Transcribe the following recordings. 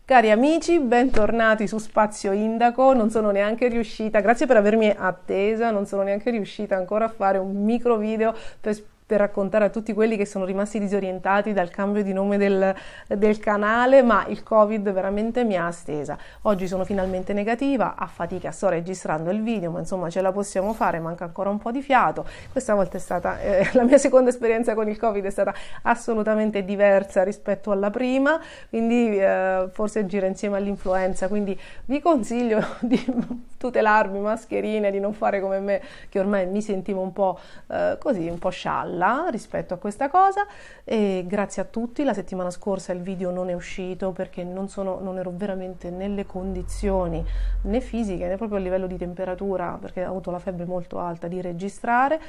Cari amici, bentornati su Spazio Indaco. Non sono neanche riuscita, grazie per avermi attesa, non sono neanche riuscita ancora a fare un micro video per raccontare a tutti quelli che sono rimasti disorientati dal cambio di nome del canale, ma il Covid veramente mi ha attesa. Oggi sono finalmente negativa, a fatica sto registrando il video, ma insomma ce la possiamo fare, manca ancora un po' di fiato. Questa volta è stata, la mia seconda esperienza con il Covid è stata assolutamente diversa rispetto alla prima, quindi forse gira insieme all'influenza, quindi vi consiglio di tutelarmi, mascherine, di non fare come me, che ormai mi sentivo un po' così, un po' scialla rispetto a questa cosa. E grazie a tutti. La settimana scorsa il video non è uscito perché non ero veramente nelle condizioni né fisiche né proprio a livello di temperatura, perché ho avuto la febbre molto alta, di registrare.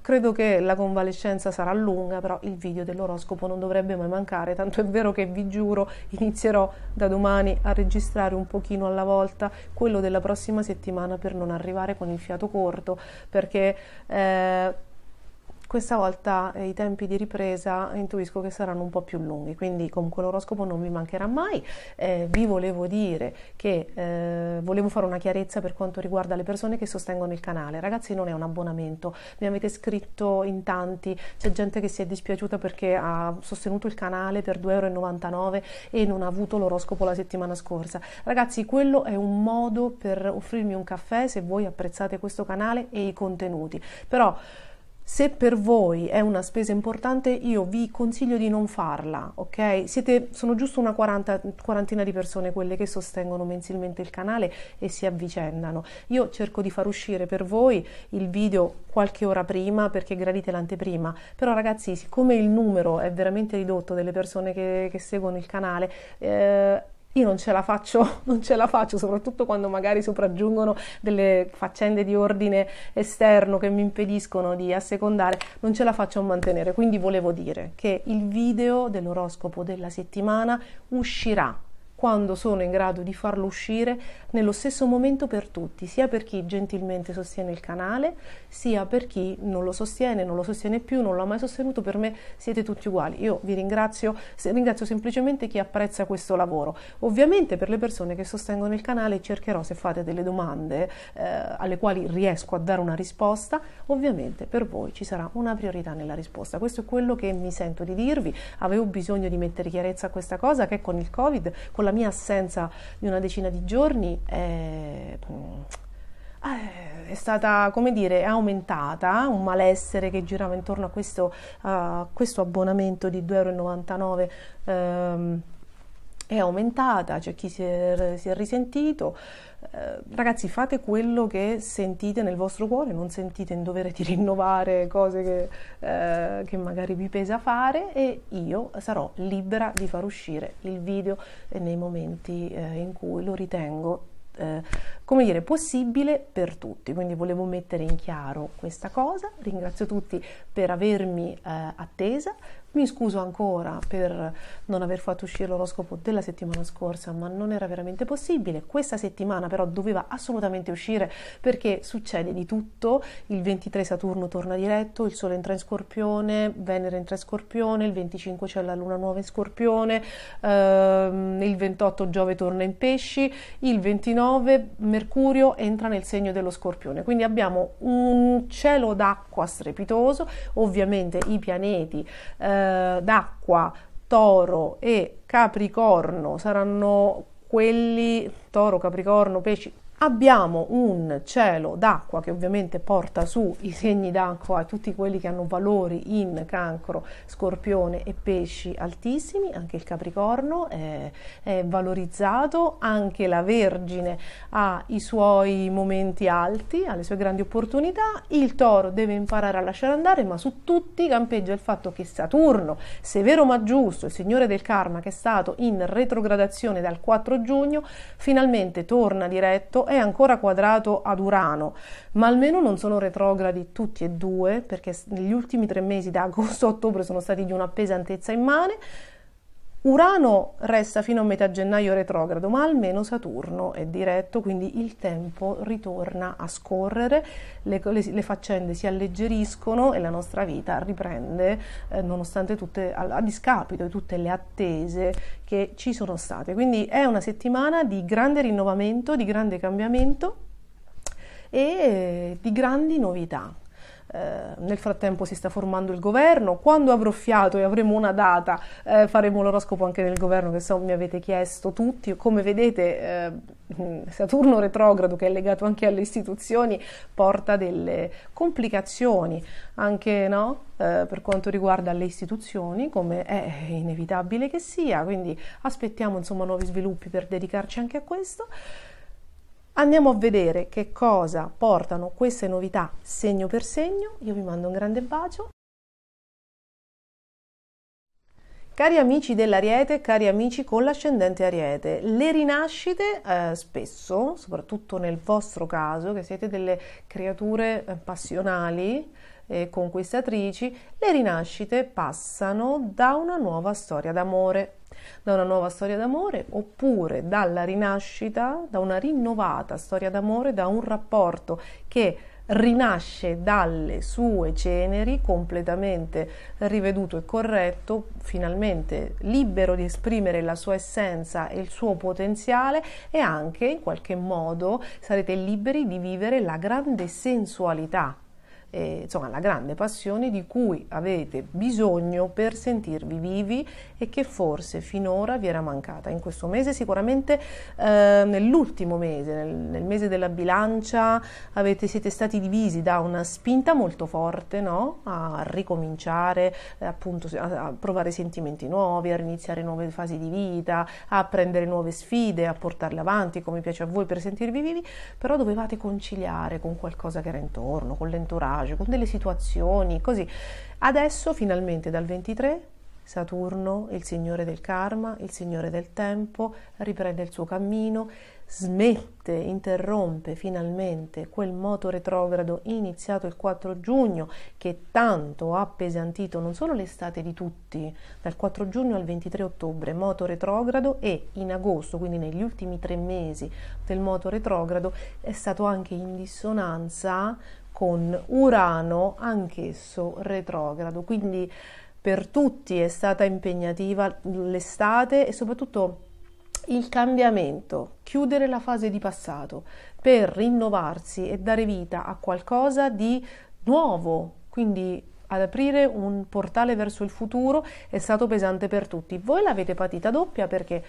Credo che la convalescenza sarà lunga, però il video dell'oroscopo non dovrebbe mai mancare, tanto è vero che vi giuro inizierò da domani a registrare un pochino alla volta quello della prossima settimana per non arrivare con il fiato corto, perché questa volta i tempi di ripresa intuisco che saranno un po' più lunghi, quindi comunque l'oroscopo non mi mancherà mai. Vi volevo dire che volevo fare una chiarezza per quanto riguarda le persone che sostengono il canale. Ragazzi, non è un abbonamento, mi avete scritto in tanti, c'è gente che si è dispiaciuta perché ha sostenuto il canale per 2,99 € e non ha avuto l'oroscopo la settimana scorsa. Ragazzi, quello è un modo per offrirmi un caffè se voi apprezzate questo canale e i contenuti, però se per voi è una spesa importante, io vi consiglio di non farla, ok? Sono giusto una quarantina di persone quelle che sostengono mensilmente il canale e si avvicendano. Io cerco di far uscire per voi il video qualche ora prima perché gradite l'anteprima, però ragazzi, siccome il numero è veramente ridotto delle persone che seguono il canale, io non ce la faccio, soprattutto quando magari sopraggiungono delle faccende di ordine esterno che mi impediscono di assecondare, non ce la faccio a mantenere. Quindi volevo dire che il video dell'oroscopo della settimana uscirà quando sono in grado di farlo uscire nello stesso momento per tutti, sia per chi gentilmente sostiene il canale, sia per chi non lo sostiene più, non l'ha mai sostenuto. Per me siete tutti uguali. Io vi ringrazio semplicemente chi apprezza questo lavoro. Ovviamente per le persone che sostengono il canale cercherò, se fate delle domande alle quali riesco a dare una risposta, ovviamente per voi ci sarà una priorità nella risposta. Questo è quello che mi sento di dirvi. Avevo bisogno di mettere chiarezza a questa cosa, che con il Covid, con la mia assenza di una decina di giorni, è stata, come dire, è aumentata, un malessere che girava intorno a questo abbonamento di 2,99 €, è aumentata, c'è chi si è risentito. Ragazzi, fate quello che sentite nel vostro cuore, non sentite in dovere di rinnovare cose che magari vi pesa fare, e io sarò libera di far uscire il video nei momenti in cui lo ritengo come dire, possibile per tutti. Quindi volevo mettere in chiaro questa cosa. Ringrazio tutti per avermi attesa. Mi scuso ancora per non aver fatto uscire l'oroscopo della settimana scorsa, ma non era veramente possibile. Questa settimana però doveva assolutamente uscire perché succede di tutto. Il 23 Saturno torna diretto, il Sole entra in Scorpione, Venere entra in Scorpione, il 25 c'è la Luna nuova in Scorpione, il 28 Giove torna in Pesci, il 29 Mercurio entra nel segno dello Scorpione. Quindi abbiamo un cielo d'acqua strepitoso. Ovviamente i pianeti d'acqua, Toro e Capricorno saranno quelli, Toro, Capricorno, Pesci. Abbiamo un cielo d'acqua che ovviamente porta su i segni d'acqua a tutti quelli che hanno valori in Cancro, Scorpione e Pesci altissimi. Anche il Capricorno è valorizzato, anche la Vergine ha i suoi momenti alti, ha le sue grandi opportunità. Il Toro deve imparare a lasciare andare, ma su tutti campeggia il fatto che Saturno, severo ma giusto, il signore del karma, che è stato in retrogradazione dal 4 giugno, finalmente torna diretto. È ancora quadrato ad Urano, ma almeno non sono retrogradi tutti e due, perché negli ultimi 3 mesi, da agosto a ottobre, sono stati di una pesantezza immane. Urano resta fino a metà gennaio retrogrado, ma almeno Saturno è diretto, quindi il tempo ritorna a scorrere, le faccende si alleggeriscono e la nostra vita riprende, nonostante tutte, a discapito di tutte le attese che ci sono state. Quindi è una settimana di grande rinnovamento, di grande cambiamento e di grandi novità. Nel frattempo si sta formando il governo. Quando avrò fiato e avremo una data, faremo l'oroscopo anche nel governo, che so mi avete chiesto tutti. Come vedete, Saturno retrogrado, che è legato anche alle istituzioni, porta delle complicazioni anche, no? Per quanto riguarda le istituzioni, come è inevitabile che sia. Quindi aspettiamo insomma nuovi sviluppi per dedicarci anche a questo. Andiamo a vedere che cosa portano queste novità segno per segno. Io vi mando un grande bacio. Cari amici dell'Ariete, cari amici con l'ascendente Ariete, le rinascite spesso, soprattutto nel vostro caso, che siete delle creature passionali e conquistatrici, le rinascite passano da una nuova storia d'amore. Da una nuova storia d'amore oppure dalla rinascita, da una rinnovata storia d'amore, da un rapporto che rinasce dalle sue ceneri, completamente riveduto e corretto, finalmente libero di esprimere la sua essenza e il suo potenziale, e anche in qualche modo sarete liberi di vivere la grande sensualità, insomma la grande passione di cui avete bisogno per sentirvi vivi e che forse finora vi era mancata. In questo mese sicuramente, nell'ultimo mese, nel mese della bilancia, siete stati divisi da una spinta molto forte, no? A ricominciare, appunto a provare sentimenti nuovi, a iniziare nuove fasi di vita, a prendere nuove sfide, a portarle avanti come piace a voi per sentirvi vivi, però dovevate conciliare con qualcosa che era intorno, con l'entourage, con delle situazioni, così. Adesso finalmente dal 23 Saturno, il signore del karma, il signore del tempo, riprende il suo cammino, interrompe finalmente quel moto retrogrado iniziato il 4 giugno che tanto ha appesantito non solo l'estate di tutti, dal 4 giugno al 23 ottobre, moto retrogrado, e in agosto, quindi negli ultimi 3 mesi del moto retrogrado, è stato anche in dissonanza con Urano, anch'esso retrogrado. Quindi per tutti è stata impegnativa l'estate e soprattutto il cambiamento, chiudere la fase di passato per rinnovarsi e dare vita a qualcosa di nuovo, quindi ad aprire un portale verso il futuro è stato pesante per tutti. Voi l'avete patita doppia perché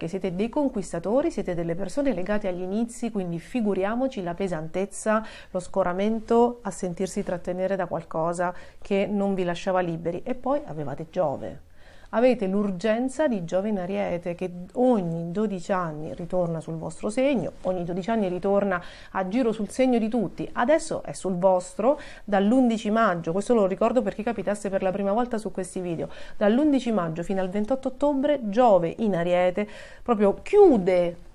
siete dei conquistatori, siete delle persone legate agli inizi, quindi figuriamoci la pesantezza, lo scoramento a sentirsi trattenere da qualcosa che non vi lasciava liberi. E poi avevate Giove. Avete l'urgenza di Giove in Ariete che ogni 12 anni ritorna sul vostro segno, ogni 12 anni ritorna a giro sul segno di tutti, adesso è sul vostro dall'11 maggio, questo lo ricordo per chi capitasse per la prima volta su questi video, dall'11 maggio fino al 28 ottobre Giove in Ariete proprio chiude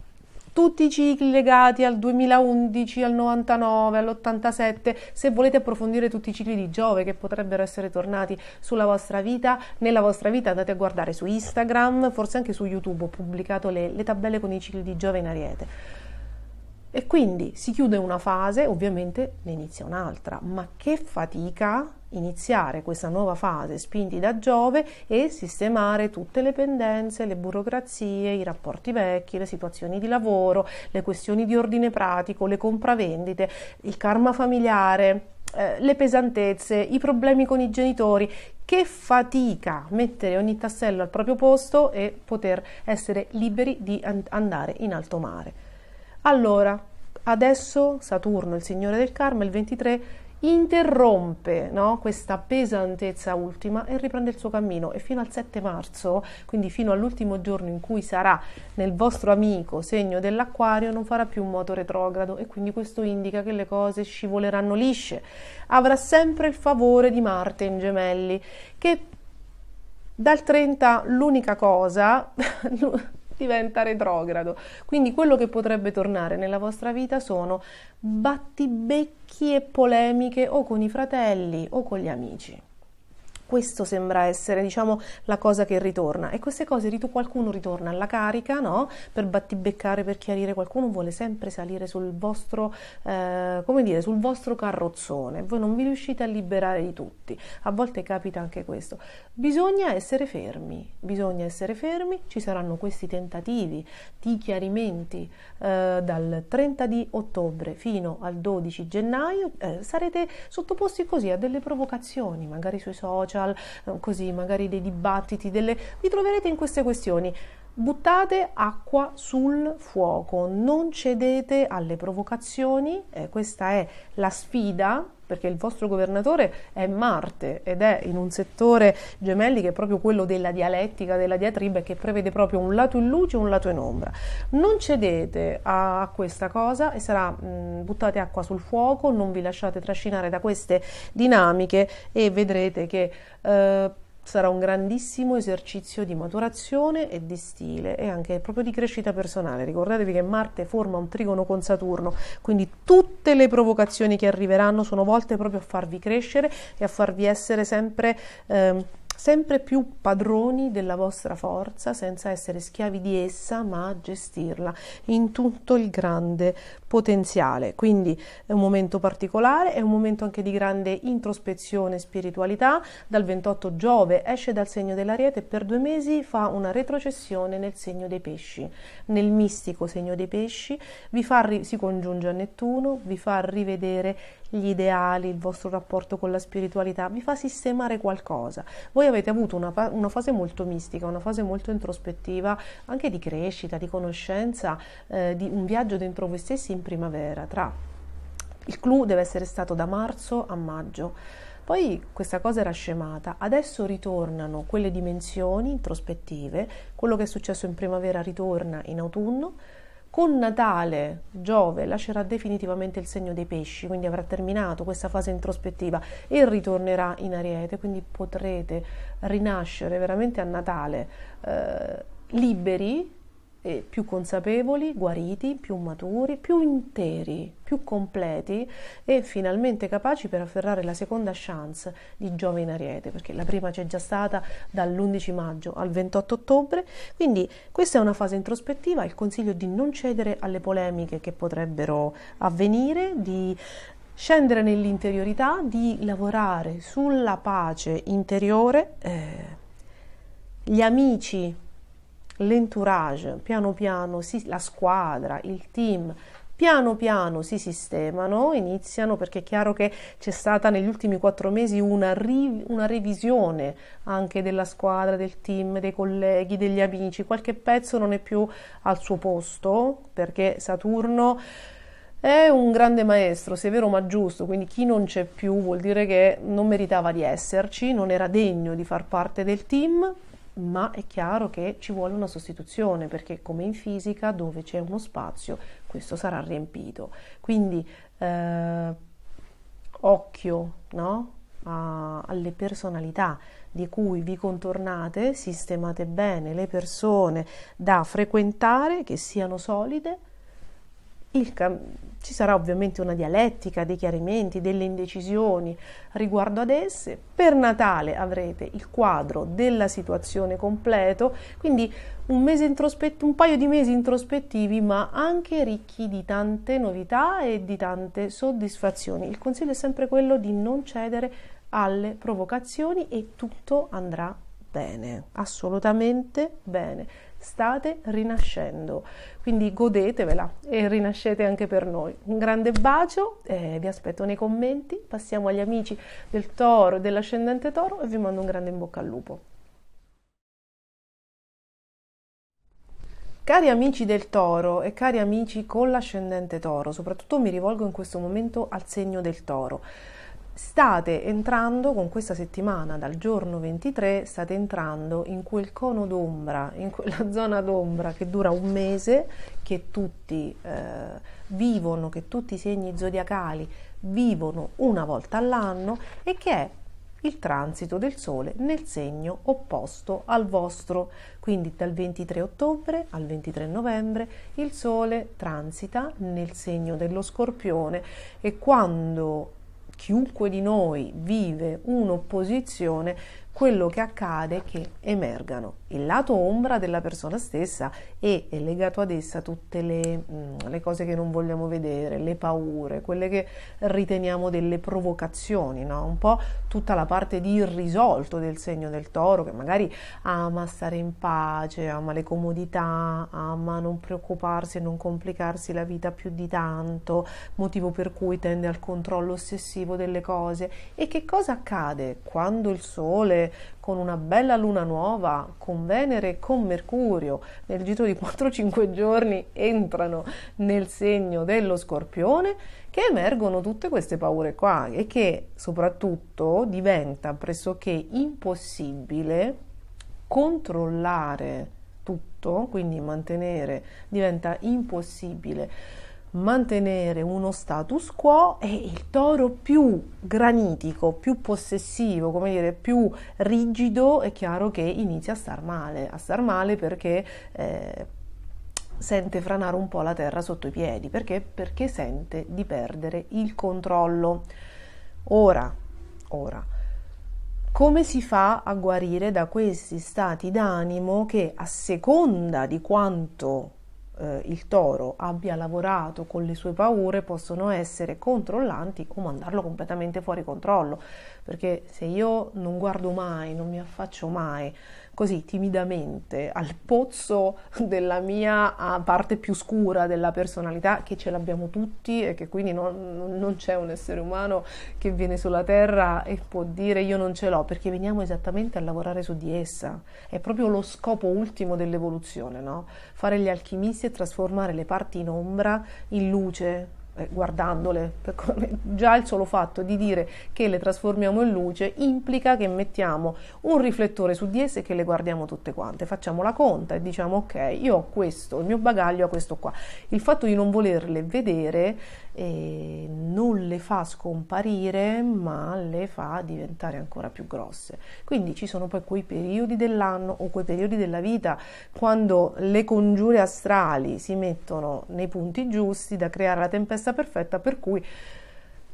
tutti i cicli legati al 2011, al 99, all'87, se volete approfondire tutti i cicli di Giove che potrebbero essere tornati sulla vostra vita, nella vostra vita, andate a guardare su Instagram, forse anche su YouTube, ho pubblicato le tabelle con i cicli di Giove in Ariete. E quindi si chiude una fase, ovviamente ne inizia un'altra, ma che fatica iniziare questa nuova fase spinti da Giove e sistemare tutte le pendenze, le burocrazie, i rapporti vecchi, le situazioni di lavoro, le questioni di ordine pratico, le compravendite, il karma familiare, le pesantezze, i problemi con i genitori. Che fatica mettere ogni tassello al proprio posto e poter essere liberi di andare in alto mare. Allora, adesso Saturno, il signore del karma, il 23, interrompe, no, questa pesantezza ultima e riprende il suo cammino, e fino al 7 marzo, quindi fino all'ultimo giorno in cui sarà nel vostro amico segno dell'Acquario, non farà più un moto retrogrado, e quindi questo indica che le cose scivoleranno lisce. Avrà sempre il favore di Marte in Gemelli, che dal 30 l'unica cosa diventa retrogrado, quindi quello che potrebbe tornare nella vostra vita sono battibecchi e polemiche o con i fratelli o con gli amici. Questo sembra essere, diciamo, la cosa che ritorna. E queste cose, qualcuno ritorna alla carica, no? Per battibeccare, per chiarire, qualcuno vuole sempre salire sul vostro, come dire, sul vostro carrozzone. Voi non vi riuscite a liberare di tutti. A volte capita anche questo. Bisogna essere fermi, ci saranno questi tentativi di chiarimenti dal 30 di ottobre fino al 12 gennaio, sarete sottoposti così a delle provocazioni, magari sui social, così magari dei dibattiti, vi troverete in queste questioni. Buttate acqua sul fuoco, non cedete alle provocazioni, questa è la sfida, perché il vostro governatore è Marte ed è in un settore gemelli che è proprio quello della dialettica, della diatriba, che prevede proprio un lato in luce e un lato in ombra. Non cedete a questa cosa e buttate acqua sul fuoco, non vi lasciate trascinare da queste dinamiche e vedrete che sarà un grandissimo esercizio di maturazione e di stile e anche proprio di crescita personale. Ricordatevi che Marte forma un trigono con Saturno, quindi tutte le provocazioni che arriveranno sono volte proprio a farvi crescere e a farvi essere sempre più padroni della vostra forza, senza essere schiavi di essa, ma a gestirla in tutto il grande potenziale. Quindi è un momento particolare, è un momento anche di grande introspezione e spiritualità. Dal 28 Giove esce dal segno dell'Ariete e per 2 mesi fa una retrocessione nel segno dei Pesci, nel mistico segno dei Pesci, si congiunge a Nettuno, vi fa rivedere gli ideali, il vostro rapporto con la spiritualità, vi fa sistemare qualcosa. Voi avete avuto una fase molto mistica, una fase molto introspettiva, anche di crescita, di conoscenza, di un viaggio dentro voi stessi in primavera. Il clou deve essere stato da marzo a maggio. Poi questa cosa era scemata, adesso ritornano quelle dimensioni introspettive, quello che è successo in primavera ritorna in autunno. Con Natale Giove lascerà definitivamente il segno dei Pesci, quindi avrà terminato questa fase introspettiva e ritornerà in Ariete, quindi potrete rinascere veramente a Natale liberi e più consapevoli, guariti, più maturi, più interi, più completi e finalmente capaci per afferrare la seconda chance di Giove in Ariete, perché la prima c'è già stata dall'11 maggio al 28 ottobre, quindi questa è una fase introspettiva. Il consiglio è di non cedere alle polemiche che potrebbero avvenire, di scendere nell'interiorità, di lavorare sulla pace interiore. Gli amici, l'entourage, piano piano, la squadra, il team, piano piano si sistemano, iniziano, perché è chiaro che c'è stata negli ultimi 4 mesi una revisione anche della squadra, del team, dei colleghi, degli amici. Qualche pezzo non è più al suo posto, perché Saturno è un grande maestro, severo ma giusto, quindi chi non c'è più vuol dire che non meritava di esserci, non era degno di far parte del team. Ma è chiaro che ci vuole una sostituzione, perché come in fisica, dove c'è uno spazio, questo sarà riempito. Quindi occhio, no? Alle personalità di cui vi contornate, sistemate bene le persone da frequentare, che siano solide. Ci sarà ovviamente una dialettica, dei chiarimenti, delle indecisioni riguardo ad esse. Per Natale avrete il quadro della situazione completo, quindi un paio di mesi introspettivi, ma anche ricchi di tante novità e di tante soddisfazioni. Il consiglio è sempre quello di non cedere alle provocazioni e tutto andrà bene, assolutamente bene. State rinascendo, quindi godetevela e rinascete anche per noi. Un grande bacio, vi aspetto nei commenti. Passiamo agli amici del Toro e dell'ascendente Toro e vi mando un grande in bocca al lupo. Cari amici del Toro e cari amici con l'ascendente Toro, soprattutto mi rivolgo in questo momento al segno del Toro. State entrando con questa settimana, dal giorno 23, state entrando in quel cono d'ombra, in quella zona d'ombra che dura un mese, che tutti vivono, che tutti i segni zodiacali vivono una volta all'anno, e che è il transito del Sole nel segno opposto al vostro. Quindi dal 23 ottobre al 23 novembre il Sole transita nel segno dello Scorpione, e quando chiunque di noi vive un'opposizione, quello che accade è che emergano il lato ombra della persona stessa e è legato ad essa tutte le cose che non vogliamo vedere, le paure, quelle che riteniamo delle provocazioni, no? Un po' tutta la parte di irrisolto del segno del Toro, che magari ama stare in pace, ama le comodità, ama non preoccuparsi e non complicarsi la vita più di tanto, motivo per cui tende al controllo ossessivo delle cose. E che cosa accade quando il Sole con una bella luna nuova, con Venere e con Mercurio, nel giro di 4-5 giorni entrano nel segno dello Scorpione, che emergono tutte queste paure qua e che soprattutto diventa pressoché impossibile controllare tutto, quindi diventa impossibile mantenere uno status quo, e il Toro più granitico, più possessivo, come dire, più rigido, è chiaro che inizia a star male perché sente franare un po' la terra sotto i piedi, perché sente di perdere il controllo. Ora, come si fa a guarire da questi stati d'animo che, a seconda di quanto il Toro abbia lavorato con le sue paure, possono essere controllanti o mandarlo completamente fuori controllo? Perché se io non guardo mai, non mi affaccio mai così timidamente al pozzo della mia parte più scura della personalità, che ce l'abbiamo tutti e che quindi non c'è un essere umano che viene sulla terra e può dire io non ce l'ho, perché veniamo esattamente a lavorare su di essa. È proprio lo scopo ultimo dell'evoluzione, no? Fare gli alchimisti e trasformare le parti in ombra in luce, guardandole. Già il solo fatto di dire che le trasformiamo in luce implica che mettiamo un riflettore su di esse e che le guardiamo tutte quante, facciamo la conta e diciamo ok, io ho questo, il mio bagaglio ha questo qua. Il fatto di non volerle vedere non le fa scomparire, ma le fa diventare ancora più grosse. Quindi ci sono poi quei periodi dell'anno o quei periodi della vita quando le congiure astrali si mettono nei punti giusti da creare la tempesta perfetta, per cui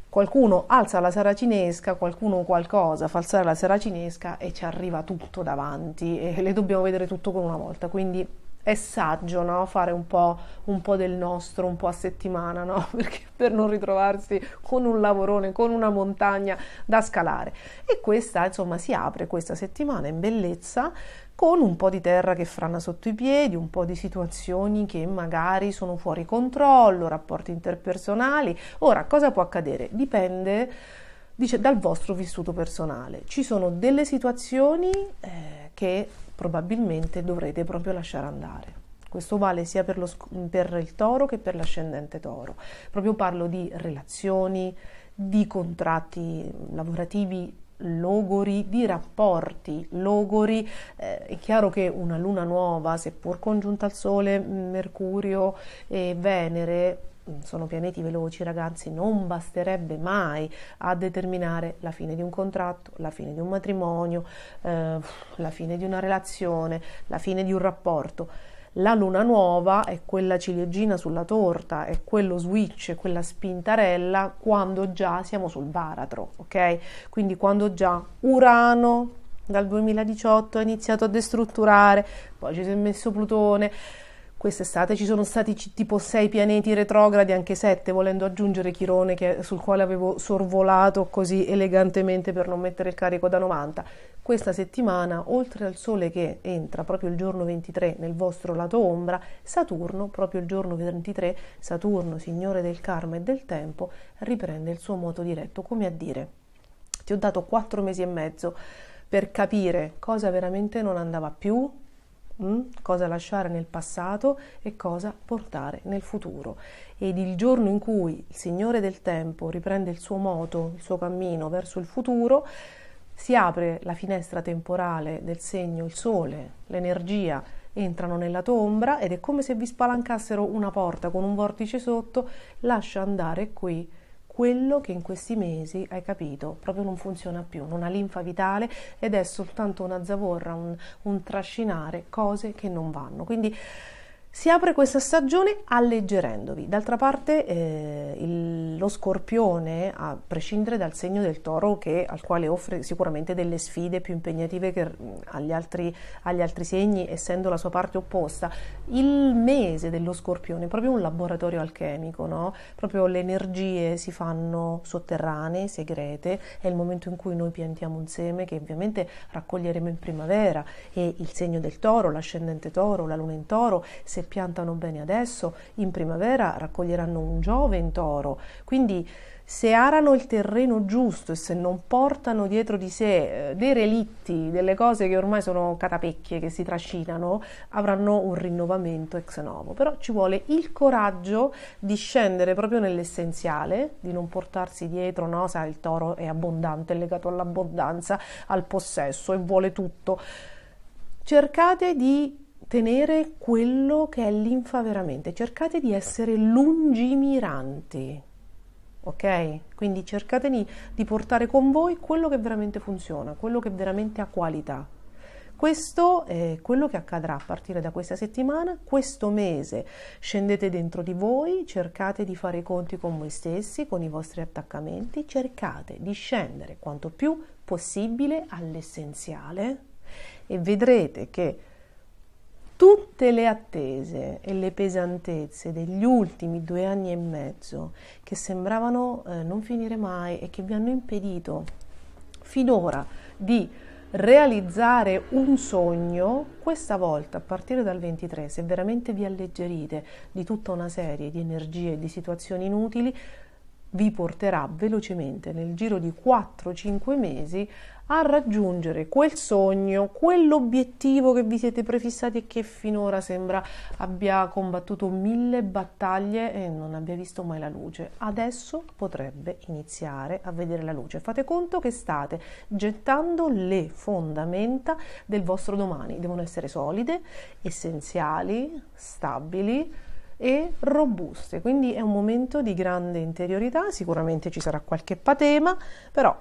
qualcuno alza la saracinesca, qualcuno qualcosa fa alzare la saracinesca e ci arriva tutto davanti e le dobbiamo vedere tutto con una volta. Quindi è saggio, no? Fare un po' del nostro, un po' a settimana, no? Perché per non ritrovarsi con un lavorone, con una montagna da scalare. E questa, insomma, si apre questa settimana in bellezza, con un po' di terra che frana sotto i piedi, un po' di situazioni che magari sono fuori controllo, rapporti interpersonali. Ora, cosa può accadere? Dipende, dice, dal vostro vissuto personale. Ci sono delle situazioni che probabilmente dovrete proprio lasciare andare. Questo vale sia per il Toro che per l'ascendente Toro. Proprio parlo di relazioni, di contratti lavorativi logori, di rapporti logori. È chiaro che una luna nuova, seppur congiunta al Sole, Mercurio e Venere, sono pianeti veloci, ragazzi, non basterebbe mai a determinare la fine di un contratto, la fine di un matrimonio, la fine di una relazione, la fine di un rapporto. La luna nuova è quella ciliegina sulla torta, è quello switch, è quella spintarella quando già siamo sul baratro, ok? Quindi quando già Urano dal 2018 ha iniziato a destrutturare, poi ci si è messo Plutone. Quest'estate ci sono stati tipo 6 pianeti retrogradi, anche 7, volendo aggiungere Chirone, sul quale avevo sorvolato così elegantemente per non mettere il carico da 90. Questa settimana, oltre al Sole che entra proprio il giorno 23 nel vostro lato ombra, Saturno, proprio il giorno 23, Saturno, signore del karma e del tempo, riprende il suo moto diretto, come a dire: ti ho dato 4 mesi e mezzo per capire cosa veramente non andava più, cosa lasciare nel passato e cosa portare nel futuro. Ed il giorno in cui il Signore del Tempo riprende il suo moto, il suo cammino verso il futuro, si apre la finestra temporale del segno, il Sole, l'energia entrano nella tua ombra ed è come se vi spalancassero una porta con un vortice sotto. Lascia andare qui quello che in questi mesi hai capito proprio non funziona più, non ha linfa vitale ed è soltanto una zavorra, un trascinare cose che non vanno. Quindi Si apre questa stagione alleggerendovi. D'altra parte lo Scorpione, a prescindere dal segno del Toro, al quale offre sicuramente delle sfide più impegnative che agli altri segni, essendo la sua parte opposta, il mese dello Scorpione è proprio un laboratorio alchemico, no? Proprio le energie si fanno sotterranee, segrete, è il momento in cui noi piantiamo un seme che ovviamente raccoglieremo in primavera, e il segno del Toro, l'ascendente Toro, la luna in Toro, se piantano bene adesso, in primavera raccoglieranno un Giove in Toro. Quindi se arano il terreno giusto e se non portano dietro di sé dei relitti, delle cose che ormai sono catapecchie, che si trascinano, avranno un rinnovamento ex novo. Però ci vuole il coraggio di scendere proprio nell'essenziale, di non portarsi dietro, no? Sai, il Toro è abbondante, è legato all'abbondanza, al possesso e vuole tutto. Cercate di tenere quello che è linfa veramente, cercate di essere lungimiranti, ok? Quindi cercate di portare con voi quello che veramente funziona, quello che veramente ha qualità. Questo è quello che accadrà a partire da questa settimana. Questo mese scendete dentro di voi, cercate di fare i conti con voi stessi, con i vostri attaccamenti, cercate di scendere quanto più possibile all'essenziale e vedrete che tutte le attese e le pesantezze degli ultimi 2 anni e mezzo, che sembravano non finire mai e che vi hanno impedito finora di realizzare un sogno, questa volta a partire dal 23, se veramente vi alleggerite di tutta una serie di energie e di situazioni inutili, vi porterà velocemente nel giro di 4-5 mesi a raggiungere quel sogno, quell'obiettivo che vi siete prefissati e che finora sembra abbia combattuto 1000 battaglie e non abbia visto mai la luce. Adesso potrebbe iniziare a vedere la luce. Fate conto che state gettando le fondamenta del vostro domani. Devono essere solide, essenziali, stabili e robuste, quindi è un momento di grande interiorità. Sicuramente ci sarà qualche patema, però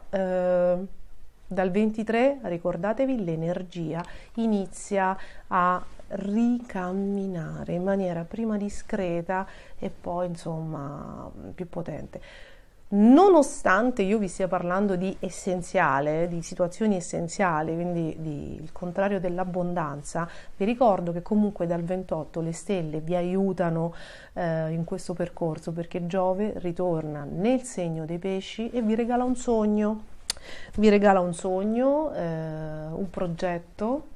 dal 23, ricordatevi, l'energia inizia a ricamminare in maniera prima discreta e poi insomma più potente. Nonostante io vi stia parlando di essenziale, di situazioni essenziali, quindi il contrario dell'abbondanza, vi ricordo che comunque dal 28 le stelle vi aiutano in questo percorso, perché Giove ritorna nel segno dei pesci e vi regala un sogno. Vi regala un sogno, un progetto,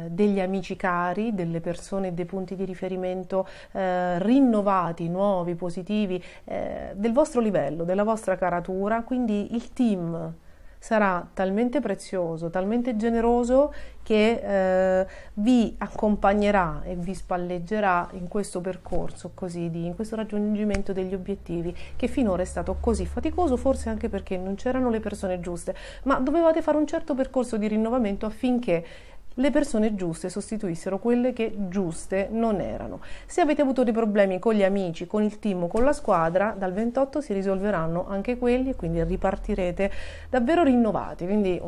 degli amici cari, delle persone e dei punti di riferimento rinnovati, nuovi, positivi, del vostro livello, della vostra caratura. Quindi il team sarà talmente prezioso, talmente generoso che vi accompagnerà e vi spalleggerà in questo percorso così, in questo raggiungimento degli obiettivi che finora è stato così faticoso, forse anche perché non c'erano le persone giuste, ma dovevate fare un certo percorso di rinnovamento affinché le persone giuste sostituissero quelle che giuste non erano. Se avete avuto dei problemi con gli amici, con il team o con la squadra, dal 28 si risolveranno anche quelli e quindi ripartirete davvero rinnovati. Quindi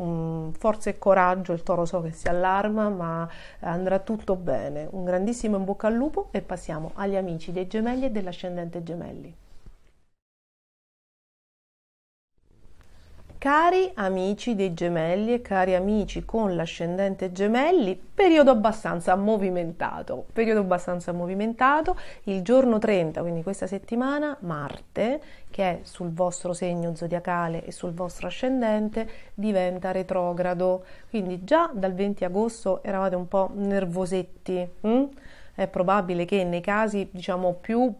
forza e coraggio, il Toro so che si allarma, ma andrà tutto bene. Un grandissimo in bocca al lupo e passiamo agli amici dei Gemelli e dell'ascendente Gemelli. Cari amici dei Gemelli e cari amici con l'ascendente Gemelli, periodo abbastanza movimentato, il giorno 30, quindi questa settimana, Marte, che è sul vostro segno zodiacale e sul vostro ascendente, diventa retrogrado, quindi già dal 20 agosto eravate un po' nervosetti, È probabile che nei casi, diciamo, più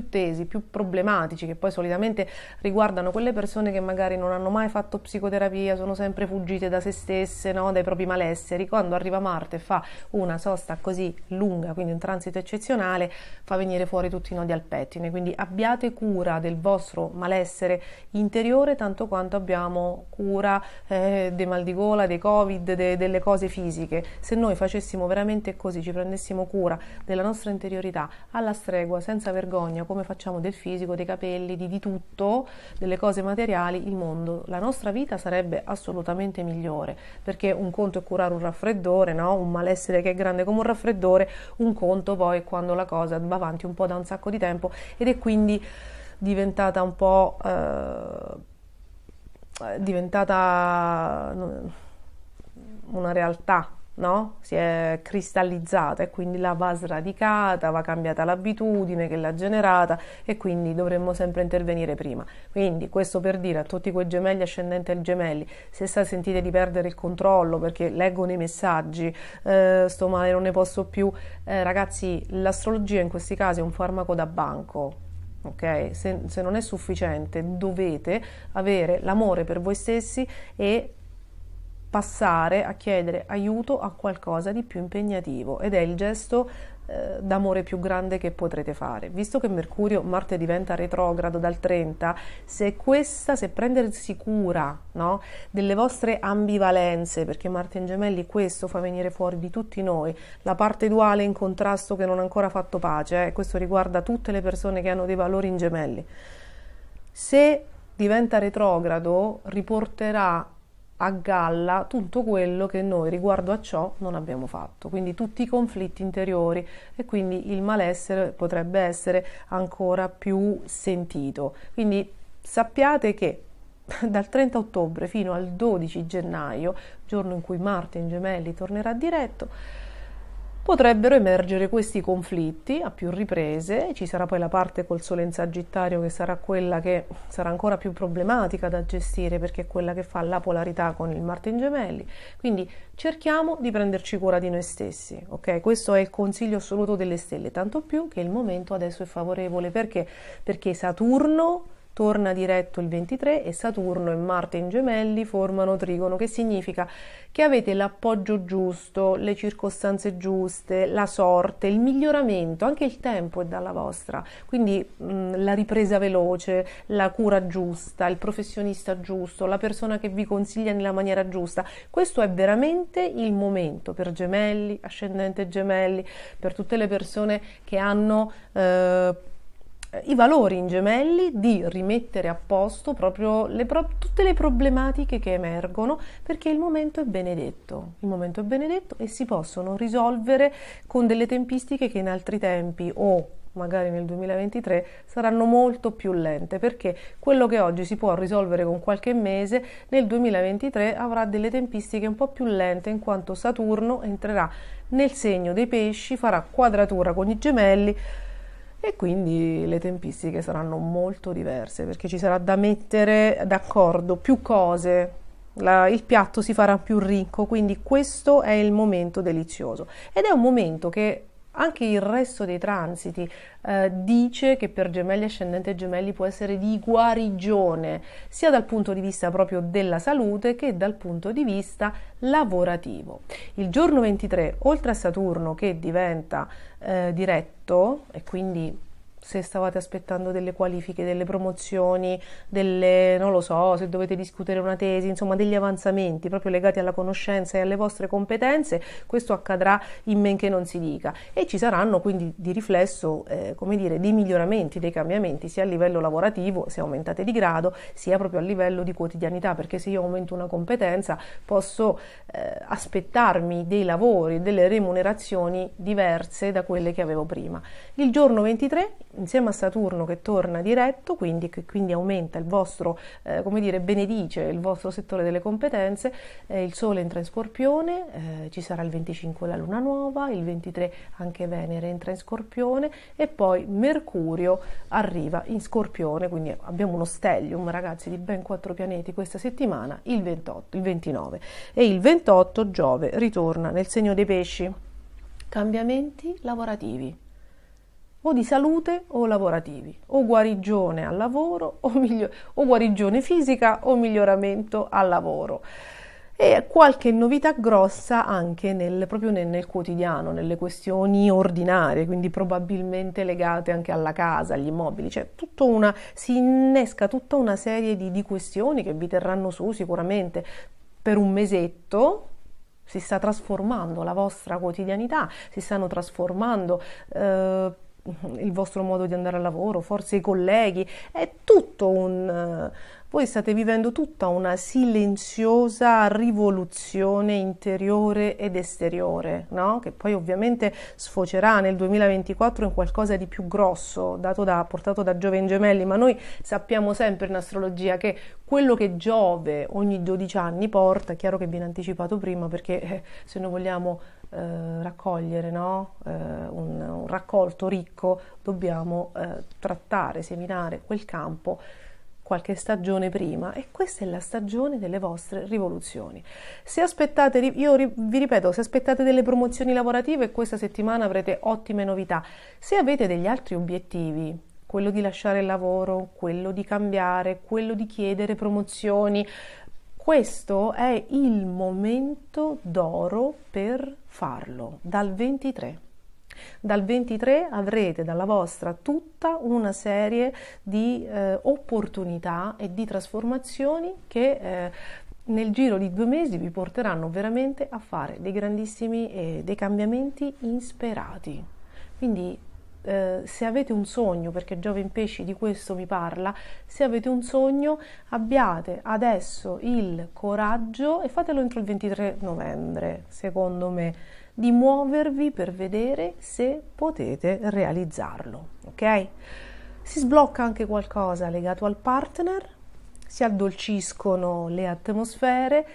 tesi, più problematici, che poi solitamente riguardano quelle persone che magari non hanno mai fatto psicoterapia, sono sempre fuggite da se stesse, no? Dai propri malesseri. Quando arriva Marte e fa una sosta così lunga, quindi un transito eccezionale, fa venire fuori tutti i nodi al pettine. Quindi abbiate cura del vostro malessere interiore tanto quanto abbiamo cura dei mal di gola, dei covid, delle cose fisiche. Se noi facessimo veramente così, ci prendessimo cura della nostra interiorità alla stregua, senza vergogna, guadagno, come facciamo del fisico, dei capelli, di tutto, delle cose materiali, il mondo, la nostra vita sarebbe assolutamente migliore, perché un conto è curare un raffreddore, no? Un malessere che è grande come un raffreddore, un conto poi è quando la cosa va avanti un po' da un sacco di tempo ed è quindi diventata un po' diventata una realtà, no? Si è cristallizzata e quindi la va sradicata, va cambiata l'abitudine che l'ha generata e quindi dovremmo sempre intervenire prima. Quindi questo per dire a tutti quei gemelli ascendenti e gemelli, se sentite di perdere il controllo perché leggo nei messaggi, sto male, non ne posso più, ragazzi, l'astrologia in questi casi è un farmaco da banco. Ok? Se non è sufficiente, dovete avere l'amore per voi stessi e passare a chiedere aiuto a qualcosa di più impegnativo ed è il gesto d'amore più grande che potrete fare. Visto che Mercurio, Marte diventa retrogrado dal 30, se prendersi cura, no, delle vostre ambivalenze, perché Marte in Gemelli questo fa venire fuori di tutti noi, la parte duale in contrasto che non ha ancora fatto pace, questo riguarda tutte le persone che hanno dei valori in Gemelli. Se diventa retrogrado, riporterà a galla tutto quello che noi riguardo a ciò non abbiamo fatto, quindi tutti i conflitti interiori e quindi il malessere potrebbe essere ancora più sentito. Quindi sappiate che dal 30 ottobre fino al 12 gennaio, giorno in cui Marte in Gemelli tornerà diretto, potrebbero emergere questi conflitti a più riprese. Ci sarà poi la parte col Sole in Sagittario che sarà quella che sarà ancora più problematica da gestire perché è quella che fa la polarità con il Marte in Gemelli, quindi cerchiamo di prenderci cura di noi stessi, ok? Questo è il consiglio assoluto delle stelle, tanto più che il momento adesso è favorevole perché Saturno torna diretto il 23 e Saturno e Marte in Gemelli formano trigono, che significa che avete l'appoggio giusto, le circostanze giuste, la sorte, il miglioramento, anche il tempo è dalla vostra, quindi la ripresa veloce, la cura giusta, il professionista giusto, la persona che vi consiglia nella maniera giusta. Questo è veramente il momento per Gemelli, ascendente Gemelli, per tutte le persone che hanno i valori in Gemelli, di rimettere a posto proprio tutte le problematiche che emergono, perché il momento è benedetto e si possono risolvere con delle tempistiche che in altri tempi o magari nel 2023 saranno molto più lente, perché quello che oggi si può risolvere con qualche mese nel 2023 avrà delle tempistiche un po' più lente, in quanto Saturno entrerà nel segno dei pesci, farà quadratura con i Gemelli e quindi le tempistiche saranno molto diverse, perché ci sarà da mettere d'accordo più cose, il piatto si farà più ricco, quindi questo è il momento delizioso ed è un momento che anche il resto dei transiti dice che per Gemelli, ascendente Gemelli, può essere di guarigione, sia dal punto di vista proprio della salute che dal punto di vista lavorativo. Il giorno 23, oltre a Saturno che diventa diretto, e quindi se stavate aspettando delle qualifiche, delle promozioni, non lo so, se dovete discutere una tesi, insomma degli avanzamenti proprio legati alla conoscenza e alle vostre competenze, questo accadrà in men che non si dica e ci saranno quindi di riflesso, come dire, dei miglioramenti, dei cambiamenti sia a livello lavorativo, se aumentate di grado, sia proprio a livello di quotidianità, perché se io aumento una competenza posso aspettarmi dei lavori, delle remunerazioni diverse da quelle che avevo prima. Il giorno 23 insieme a Saturno che torna diretto, quindi aumenta il vostro, come dire, benedice il vostro settore delle competenze, il Sole entra in Scorpione, ci sarà il 25 la Luna nuova, il 23 anche Venere entra in Scorpione e poi Mercurio arriva in Scorpione, quindi abbiamo uno stellium, ragazzi, di ben 4 pianeti questa settimana, il 28, il 29 e il 28 Giove ritorna nel segno dei pesci. Cambiamenti lavorativi, o di salute o lavorativi, o guarigione al lavoro o guarigione fisica o miglioramento al lavoro e qualche novità grossa anche proprio nel quotidiano, nelle questioni ordinarie, quindi probabilmente legate anche alla casa, agli immobili, cioè si innesca tutta una serie di questioni che vi terranno su sicuramente per un mesetto. Si sta trasformando la vostra quotidianità, si stanno trasformando il vostro modo di andare al lavoro, forse i colleghi, è tutto voi state vivendo tutta una silenziosa rivoluzione interiore ed esteriore, no? Che poi ovviamente sfocerà nel 2024 in qualcosa di più grosso, portato da Giove in Gemelli, ma noi sappiamo sempre in astrologia che quello che Giove ogni 12 anni porta, è chiaro che viene anticipato prima, perché se noi vogliamo raccogliere, no? Un raccolto ricco, dobbiamo trattare, seminare quel campo qualche stagione prima, e questa è la stagione delle vostre rivoluzioni. Se aspettate, vi ripeto, se aspettate delle promozioni lavorative, questa settimana avrete ottime novità. Se avete degli altri obiettivi, quello di lasciare il lavoro, quello di cambiare, quello di chiedere promozioni, questo è il momento d'oro per farlo, dal 23. Dal 23 avrete dalla vostra tutta una serie di opportunità e di trasformazioni che nel giro di 2 mesi vi porteranno veramente a fare dei grandissimi dei cambiamenti insperati. Quindi se avete un sogno, perché Giove in Pesci di questo mi parla, se avete un sogno abbiate adesso il coraggio, e fatelo entro il 23 novembre, secondo me, di muovervi per vedere se potete realizzarlo, ok? Si sblocca anche qualcosa legato al partner, si addolciscono le atmosfere,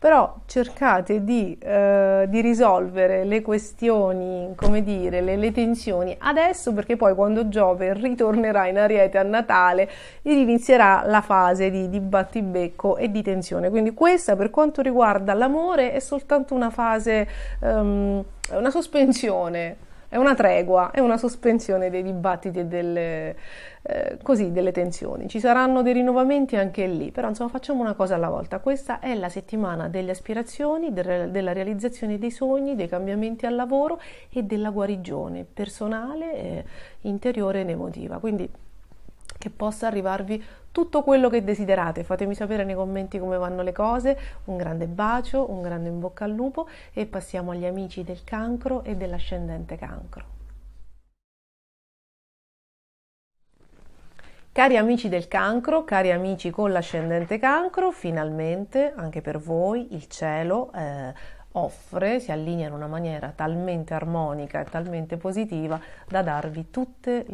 però cercate di risolvere le questioni, come dire, le tensioni adesso, perché poi quando Giove ritornerà in Ariete a Natale inizierà la fase di battibecco e di tensione. Quindi questa, per quanto riguarda l'amore, è soltanto una fase, una sospensione. È una tregua, è una sospensione dei dibattiti e delle tensioni. Ci saranno dei rinnovamenti anche lì, però insomma facciamo una cosa alla volta. Questa è la settimana delle aspirazioni, della realizzazione dei sogni, dei cambiamenti al lavoro e della guarigione personale, interiore ed emotiva. Quindi che possa arrivarvi tutto quello che desiderate. Fatemi sapere nei commenti come vanno le cose. Un grande bacio, un grande in bocca al lupo, e passiamo agli amici del cancro e dell'ascendente cancro. Cari amici del cancro, cari amici con l'ascendente cancro, finalmente anche per voi il cielo si allinea in una maniera talmente armonica e talmente positiva da darvi tutte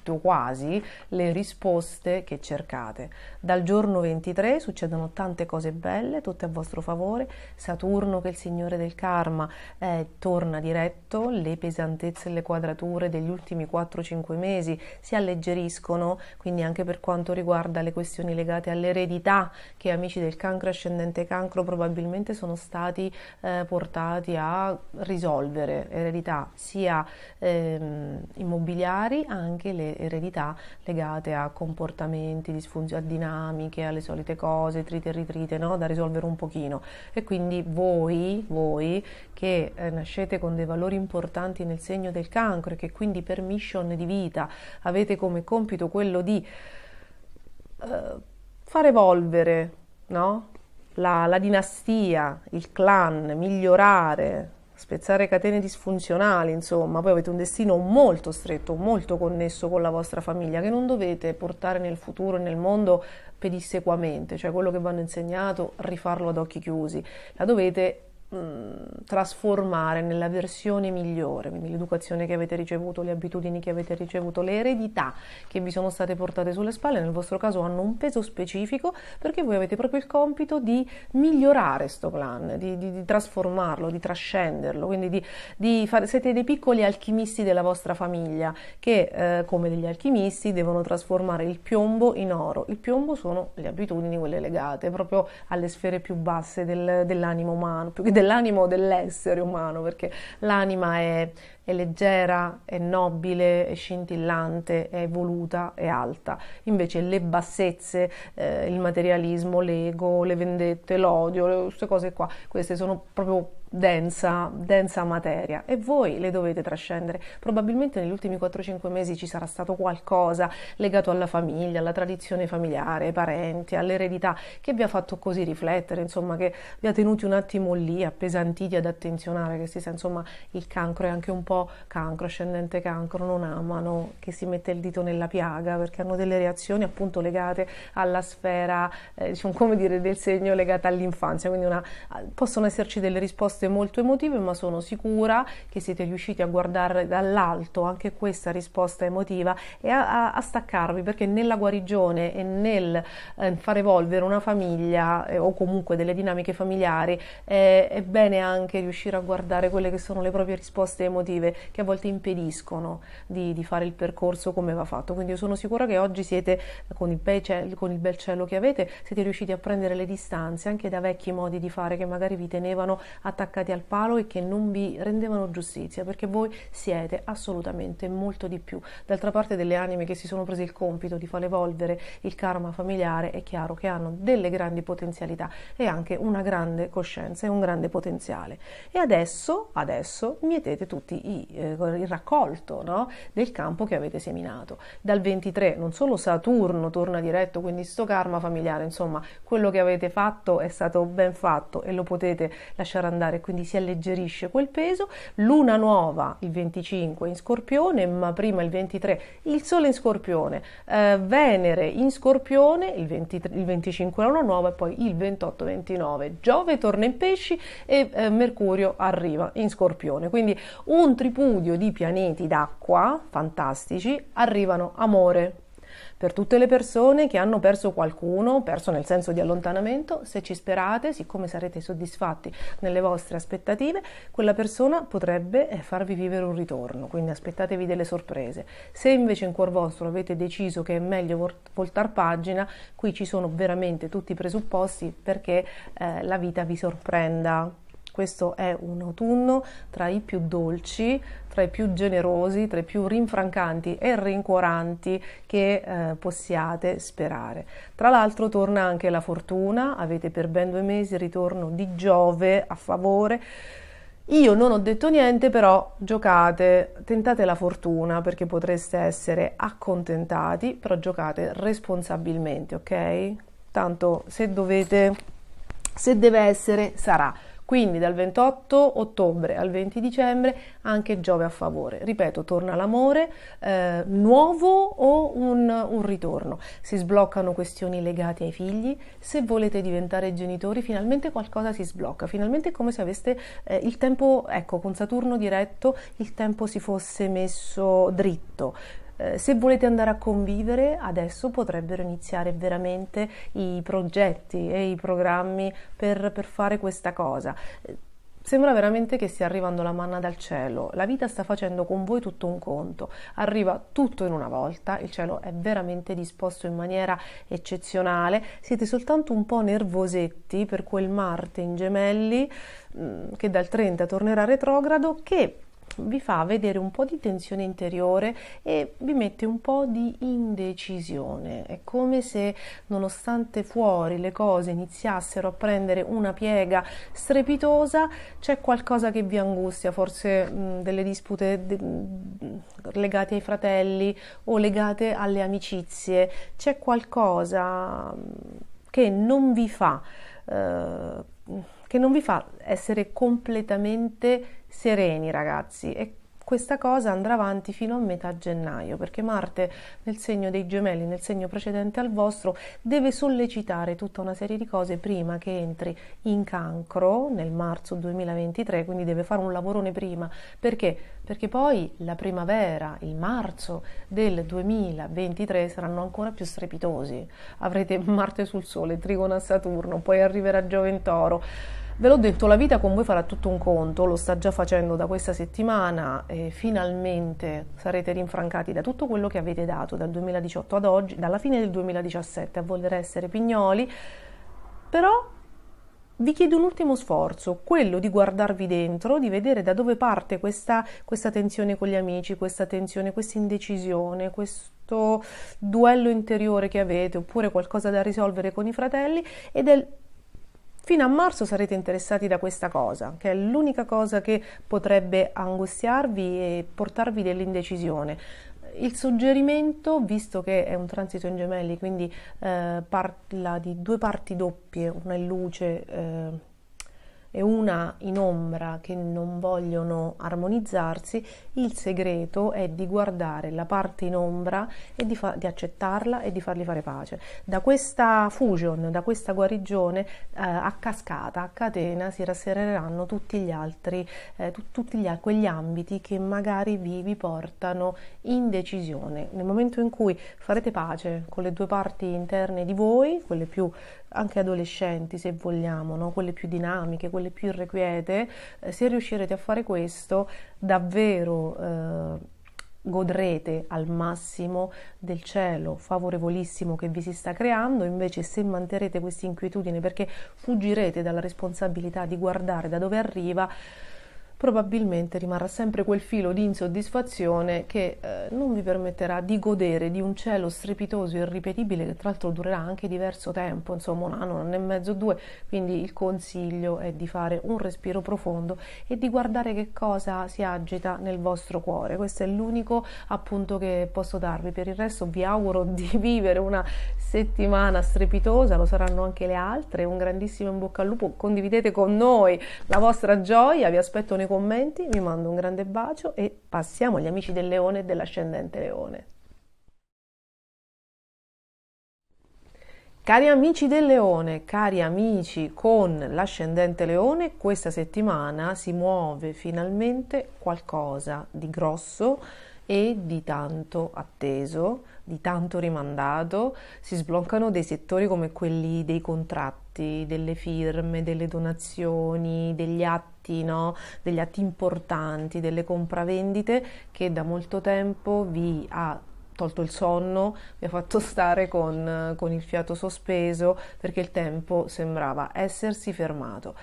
o quasi le risposte che cercate. Dal giorno 23 succedono tante cose belle, tutte a vostro favore. Saturno, che è il signore del karma, torna diretto, le pesantezze e le quadrature degli ultimi 4-5 mesi si alleggeriscono, quindi anche per quanto riguarda le questioni legate all'eredità, che amici del cancro e ascendente cancro probabilmente sono stati portati a risolvere, eredità sia immobiliari, anche le eredità legate a comportamenti, a dinamiche, alle solite cose, trite e ritrite, no? Da risolvere un pochino. E quindi voi che nascete con dei valori importanti nel segno del cancro e che quindi per mission di vita avete come compito quello di far evolvere, no? La dinastia, il clan, migliorare, spezzare catene disfunzionali, insomma, poi avete un destino molto stretto, molto connesso con la vostra famiglia, che non dovete portare nel futuro e nel mondo pedissequamente, cioè quello che vi hanno insegnato, rifarlo ad occhi chiusi, la dovete trasformare nella versione migliore, quindi l'educazione che avete ricevuto, le abitudini che avete ricevuto, le eredità che vi sono state portate sulle spalle, nel vostro caso hanno un peso specifico, perché voi avete proprio il compito di migliorare sto clan, di trasformarlo, di trascenderlo, quindi siete dei piccoli alchimisti della vostra famiglia che come degli alchimisti devono trasformare il piombo in oro. Il piombo sono le abitudini, quelle legate proprio alle sfere più basse dell'animo umano, più che dell'animo, dell'essere umano, perché l'anima è leggera, è nobile, è scintillante, è evoluta, è alta. Invece le bassezze, il materialismo, l'ego, le vendette, l'odio, queste cose qua, queste sono proprio densa materia e voi le dovete trascendere. Probabilmente negli ultimi 4-5 mesi ci sarà stato qualcosa legato alla famiglia, alla tradizione familiare, ai parenti, all'eredità che vi ha fatto così riflettere, insomma, che vi ha tenuti un attimo lì, appesantiti ad attenzionare che si sa, insomma, il cancro è anche un po' cancro, ascendente cancro, non amano che si mette il dito nella piaga perché hanno delle reazioni appunto legate alla sfera, diciamo, come dire, del segno legata all'infanzia, quindi possono esserci delle risposte molto emotive, ma sono sicura che siete riusciti a guardare dall'alto anche questa risposta emotiva e a staccarvi, perché nella guarigione e nel far evolvere una famiglia o comunque delle dinamiche familiari è bene anche riuscire a guardare quelle che sono le proprie risposte emotive che a volte impediscono di fare il percorso come va fatto. Quindi io sono sicura che oggi siete, con il bel cielo che avete, siete riusciti a prendere le distanze anche da vecchi modi di fare che magari vi tenevano attaccati al palo e che non vi rendevano giustizia, perché voi siete assolutamente molto di più. D'altra parte, delle anime che si sono prese il compito di far evolvere il karma familiare, è chiaro che hanno delle grandi potenzialità e anche una grande coscienza e un grande potenziale. E adesso mietete tutti il raccolto, no? Del campo che avete seminato. Dal 23 non solo Saturno torna diretto, quindi sto karma familiare, insomma, quello che avete fatto è stato ben fatto e lo potete lasciare andare, quindi si alleggerisce quel peso. Luna nuova il 25 in Scorpione, ma prima il 23 il Sole in Scorpione, Venere in Scorpione, il 25 la Luna nuova e poi il 28-29 Giove torna in Pesci e Mercurio arriva in Scorpione. Quindi un tripudio di pianeti d'acqua fantastici. Arrivano amore per tutte le persone che hanno perso qualcuno, perso nel senso di allontanamento. Se ci sperate, siccome sarete soddisfatti nelle vostre aspettative, quella persona potrebbe farvi vivere un ritorno, quindi aspettatevi delle sorprese. Se invece in cuor vostro avete deciso che è meglio voltar pagina, qui ci sono veramente tutti i presupposti perché la vita vi sorprenda. Questo è un autunno tra i più dolci, tra i più generosi, tra i più rinfrancanti e rincuoranti che possiate sperare. Tra l'altro torna anche la fortuna, avete per ben 2 mesi il ritorno di Giove a favore. Io non ho detto niente, però giocate, tentate la fortuna perché potreste essere accontentati, però giocate responsabilmente, ok? Tanto se deve essere, sarà. Quindi dal 28 ottobre al 20 dicembre anche Giove a favore. Ripeto, torna l'amore nuovo o un ritorno. Si sbloccano questioni legate ai figli. Se volete diventare genitori, finalmente qualcosa si sblocca. Finalmente è come se aveste il tempo, ecco, con Saturno diretto, il tempo si fosse messo dritto. Se volete andare a convivere, adesso potrebbero iniziare veramente i progetti e i programmi per fare questa cosa. Sembra veramente che stia arrivando la manna dal cielo, la vita sta facendo con voi tutto un conto, arriva tutto in una volta, il cielo è veramente disposto in maniera eccezionale, siete soltanto un po' nervosetti per quel Marte in Gemelli che dal 30 tornerà retrogrado, che vi fa vedere un po' di tensione interiore e vi mette un po' di indecisione. È come se nonostante fuori le cose iniziassero a prendere una piega strepitosa, c'è qualcosa che vi angustia, forse delle dispute legate ai fratelli o legate alle amicizie. C'è qualcosa che non vi fa essere completamente sereni, ragazzi, e questa cosa andrà avanti fino a metà gennaio, perché Marte nel segno dei Gemelli, nel segno precedente al vostro, deve sollecitare tutta una serie di cose prima che entri in Cancro nel marzo 2023, quindi deve fare un lavorone prima. Perché? Perché poi la primavera, il marzo del 2023 saranno ancora più strepitosi. Avrete Marte sul Sole, trigono a Saturno, poi arriverà Giove in Toro. Ve l'ho detto, la vita con voi farà tutto un conto, lo sta già facendo da questa settimana e finalmente sarete rinfrancati da tutto quello che avete dato dal 2018 ad oggi, dalla fine del 2017 a voler essere pignoli, però vi chiedo un ultimo sforzo, quello di guardarvi dentro, di vedere da dove parte questa tensione con gli amici, questa tensione, questa indecisione, questo duello interiore che avete, oppure qualcosa da risolvere con i fratelli, ed è Fino a marzo sarete interessati da questa cosa, che è l'unica cosa che potrebbe angustiarvi e portarvi dell'indecisione. Il suggerimento, visto che è un transito in gemelli, quindi parla di due parti doppie, una in luce e una in ombra che non vogliono armonizzarsi, il segreto è di guardare la parte in ombra e di accettarla e di fargli fare pace. Da questa fusion, da questa guarigione, a cascata, a catena, si rassereneranno tutti gli altri, quegli ambiti che magari vi portano indecisione. Nel momento in cui farete pace con le due parti interne di voi, quelle più anche adolescenti se vogliamo, no? Quelle più dinamiche, quelle più irrequiete, se riuscirete a fare questo davvero godrete al massimo del cielo favorevolissimo che vi si sta creando. Invece se manterrete questa inquietudine perché fuggirete dalla responsabilità di guardare da dove arriva, probabilmente rimarrà sempre quel filo di insoddisfazione che non vi permetterà di godere di un cielo strepitoso e irripetibile, che tra l'altro durerà anche diverso tempo, insomma un anno e mezzo, due. Quindi il consiglio è di fare un respiro profondo e di guardare che cosa si agita nel vostro cuore. Questo è l'unico appunto che posso darvi. Per il resto vi auguro di vivere una settimana strepitosa, lo saranno anche le altre. Un grandissimo in bocca al lupo, condividete con noi la vostra gioia, vi aspetto nei commenti, vi mando un grande bacio e passiamo agli amici del Leone e dell'ascendente Leone. Cari amici del Leone, cari amici con l'ascendente Leone, questa settimana si muove finalmente qualcosa di grosso e di tanto atteso, di tanto rimandato. Si sbloccano dei settori come quelli dei contratti, delle firme, delle donazioni, degli atti, no? Degli atti importanti, delle compravendite che da molto tempo vi ha tolto il sonno, vi ha fatto stare con il fiato sospeso perché il tempo sembrava essersi fermato.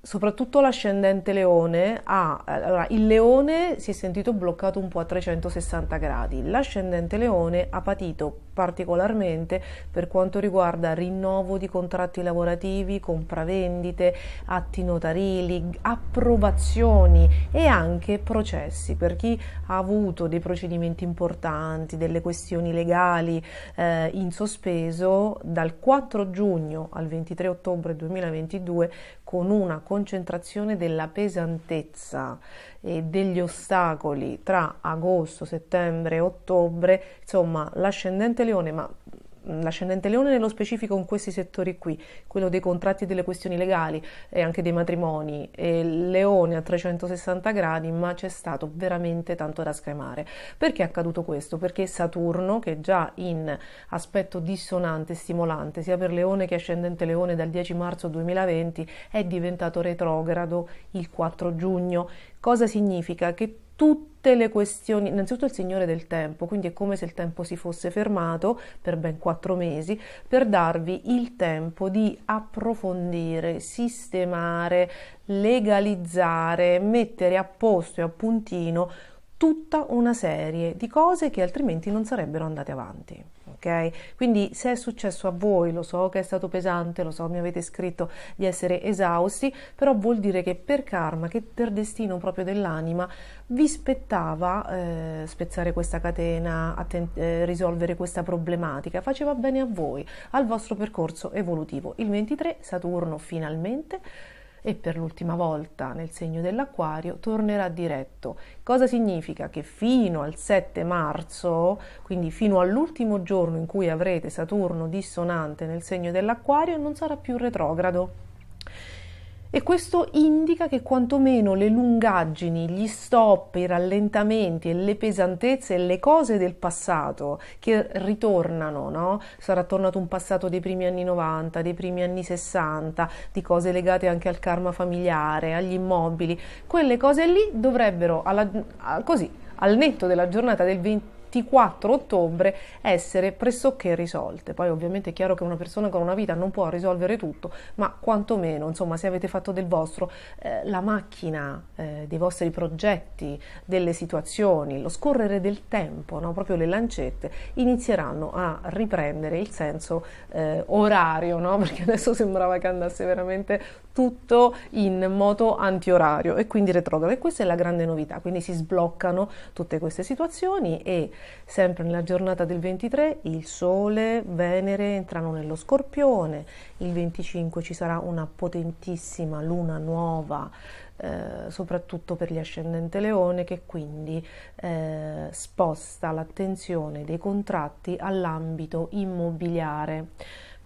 Soprattutto l'ascendente Leone allora, il Leone si è sentito bloccato un po' a 360 gradi, l'ascendente Leone ha patito particolarmente per quanto riguarda rinnovo di contratti lavorativi, compravendite, atti notarili, approvazioni e anche processi. Per chi ha avuto dei procedimenti importanti, delle questioni legali in sospeso, dal 4 giugno al 23 ottobre 2022, con una concentrazione della pesantezza e degli ostacoli tra agosto, settembre e ottobre, insomma l'ascendente Leone, ma l'ascendente Leone nello specifico in questi settori qui, quello dei contratti e delle questioni legali e anche dei matrimoni, e Leone a 360 gradi, ma c'è stato veramente tanto da scremare. Perché è accaduto questo? Perché Saturno, che già in aspetto dissonante e stimolante sia per Leone che ascendente Leone dal 10 marzo 2020, è diventato retrogrado il 4 giugno. Cosa significa? Che tutte le questioni, innanzitutto il Signore del tempo, quindi è come se il tempo si fosse fermato per ben 4 mesi per darvi il tempo di approfondire, sistemare, legalizzare, mettere a posto e a puntino tutta una serie di cose che altrimenti non sarebbero andate avanti. Ok? Quindi se è successo a voi, lo so che è stato pesante, lo so, mi avete scritto di essere esausti, però vuol dire che per karma, che per destino proprio dell'anima, vi spettava spezzare questa catena, risolvere questa problematica, faceva bene a voi, al vostro percorso evolutivo. Il 23 Saturno finalmente e per l'ultima volta nel segno dell'Acquario tornerà diretto. Cosa significa? Che fino al 7 marzo, quindi fino all'ultimo giorno in cui avrete Saturno dissonante nel segno dell'Acquario, non sarà più retrogrado. E questo indica che quantomeno le lungaggini, gli stop, i rallentamenti e le pesantezze e le cose del passato che ritornano, no? Sarà tornato un passato dei primi anni 90, dei primi anni 60, di cose legate anche al karma familiare, agli immobili. Quelle cose lì dovrebbero, così, al netto della giornata del 23 24 ottobre essere pressoché risolte. Poi ovviamente è chiaro che una persona con una vita non può risolvere tutto, ma quantomeno, insomma, se avete fatto del vostro, la macchina dei vostri progetti, delle situazioni, lo scorrere del tempo, no? Proprio le lancette, inizieranno a riprendere il senso orario, no? Perché adesso sembrava che andasse veramente tutto in moto antiorario e quindi retrogrado, e questa è la grande novità. Quindi si sbloccano tutte queste situazioni e sempre nella giornata del 23 il Sole, Venere entrano nello Scorpione, il 25 ci sarà una potentissima luna nuova, soprattutto per gli ascendente Leone, che quindi sposta l'attenzione dei contratti all'ambito immobiliare.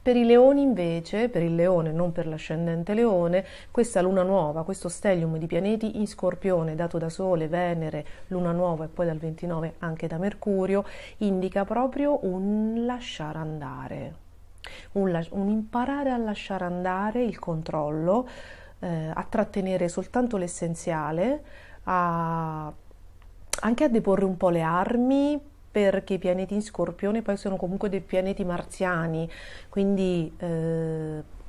Per i leoni invece, per il leone, non per l'ascendente Leone, questa luna nuova, questo stellium di pianeti in Scorpione dato da Sole, Venere, luna nuova e poi dal 29 anche da Mercurio, indica proprio un lasciare andare, un imparare a lasciare andare il controllo, a trattenere soltanto l'essenziale, anche a deporre un po' le armi, perché i pianeti in Scorpione poi sono comunque dei pianeti marziani, quindi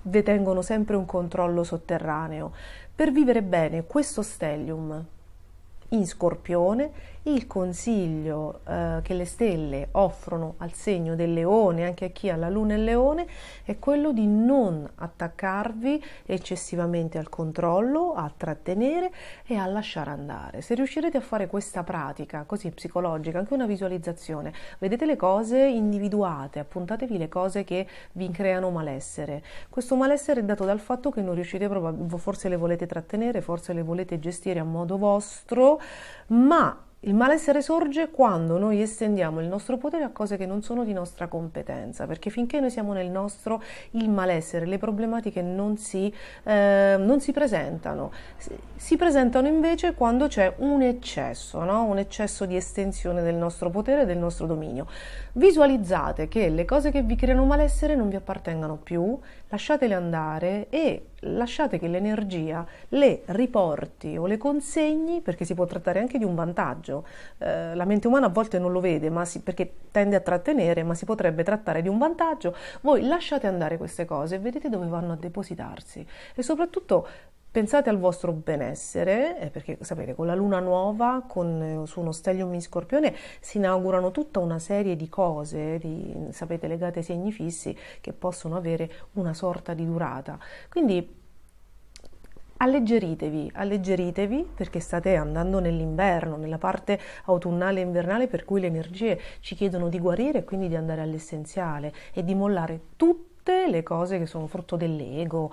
detengono sempre un controllo sotterraneo. Per vivere bene questo stellium in Scorpione, il consiglio che le stelle offrono al segno del Leone, anche a chi ha la Luna in Leone, è quello di non attaccarvi eccessivamente al controllo, a trattenere e a lasciare andare. Se riuscirete a fare questa pratica così psicologica, anche una visualizzazione, vedete le cose individuate, appuntatevi le cose che vi creano malessere. Questo malessere è dato dal fatto che non riuscite forse le volete trattenere, forse le volete gestire a modo vostro, ma il malessere sorge quando noi estendiamo il nostro potere a cose che non sono di nostra competenza, perché finché noi siamo nel nostro, il malessere, le problematiche non si presentano. Si presentano invece quando c'è un eccesso, no? Un eccesso di estensione del nostro potere e del nostro dominio. Visualizzate che le cose che vi creano malessere non vi appartengano più, lasciatele andare e lasciate che l'energia le riporti o le consegni, perché si può trattare anche di un vantaggio. La mente umana a volte non lo vede, perché tende a trattenere, ma si potrebbe trattare di un vantaggio. Voi lasciate andare queste cose e vedete dove vanno a depositarsi, e soprattutto pensate al vostro benessere, perché sapete, con la luna nuova, su uno stellium in Scorpione, si inaugurano tutta una serie di cose, sapete, legate ai segni fissi, che possono avere una sorta di durata. Quindi alleggeritevi, perché state andando nell'inverno, nella parte autunnale e invernale, per cui le energie ci chiedono di guarire e quindi di andare all'essenziale e di mollare tutte le cose che sono frutto dell'ego,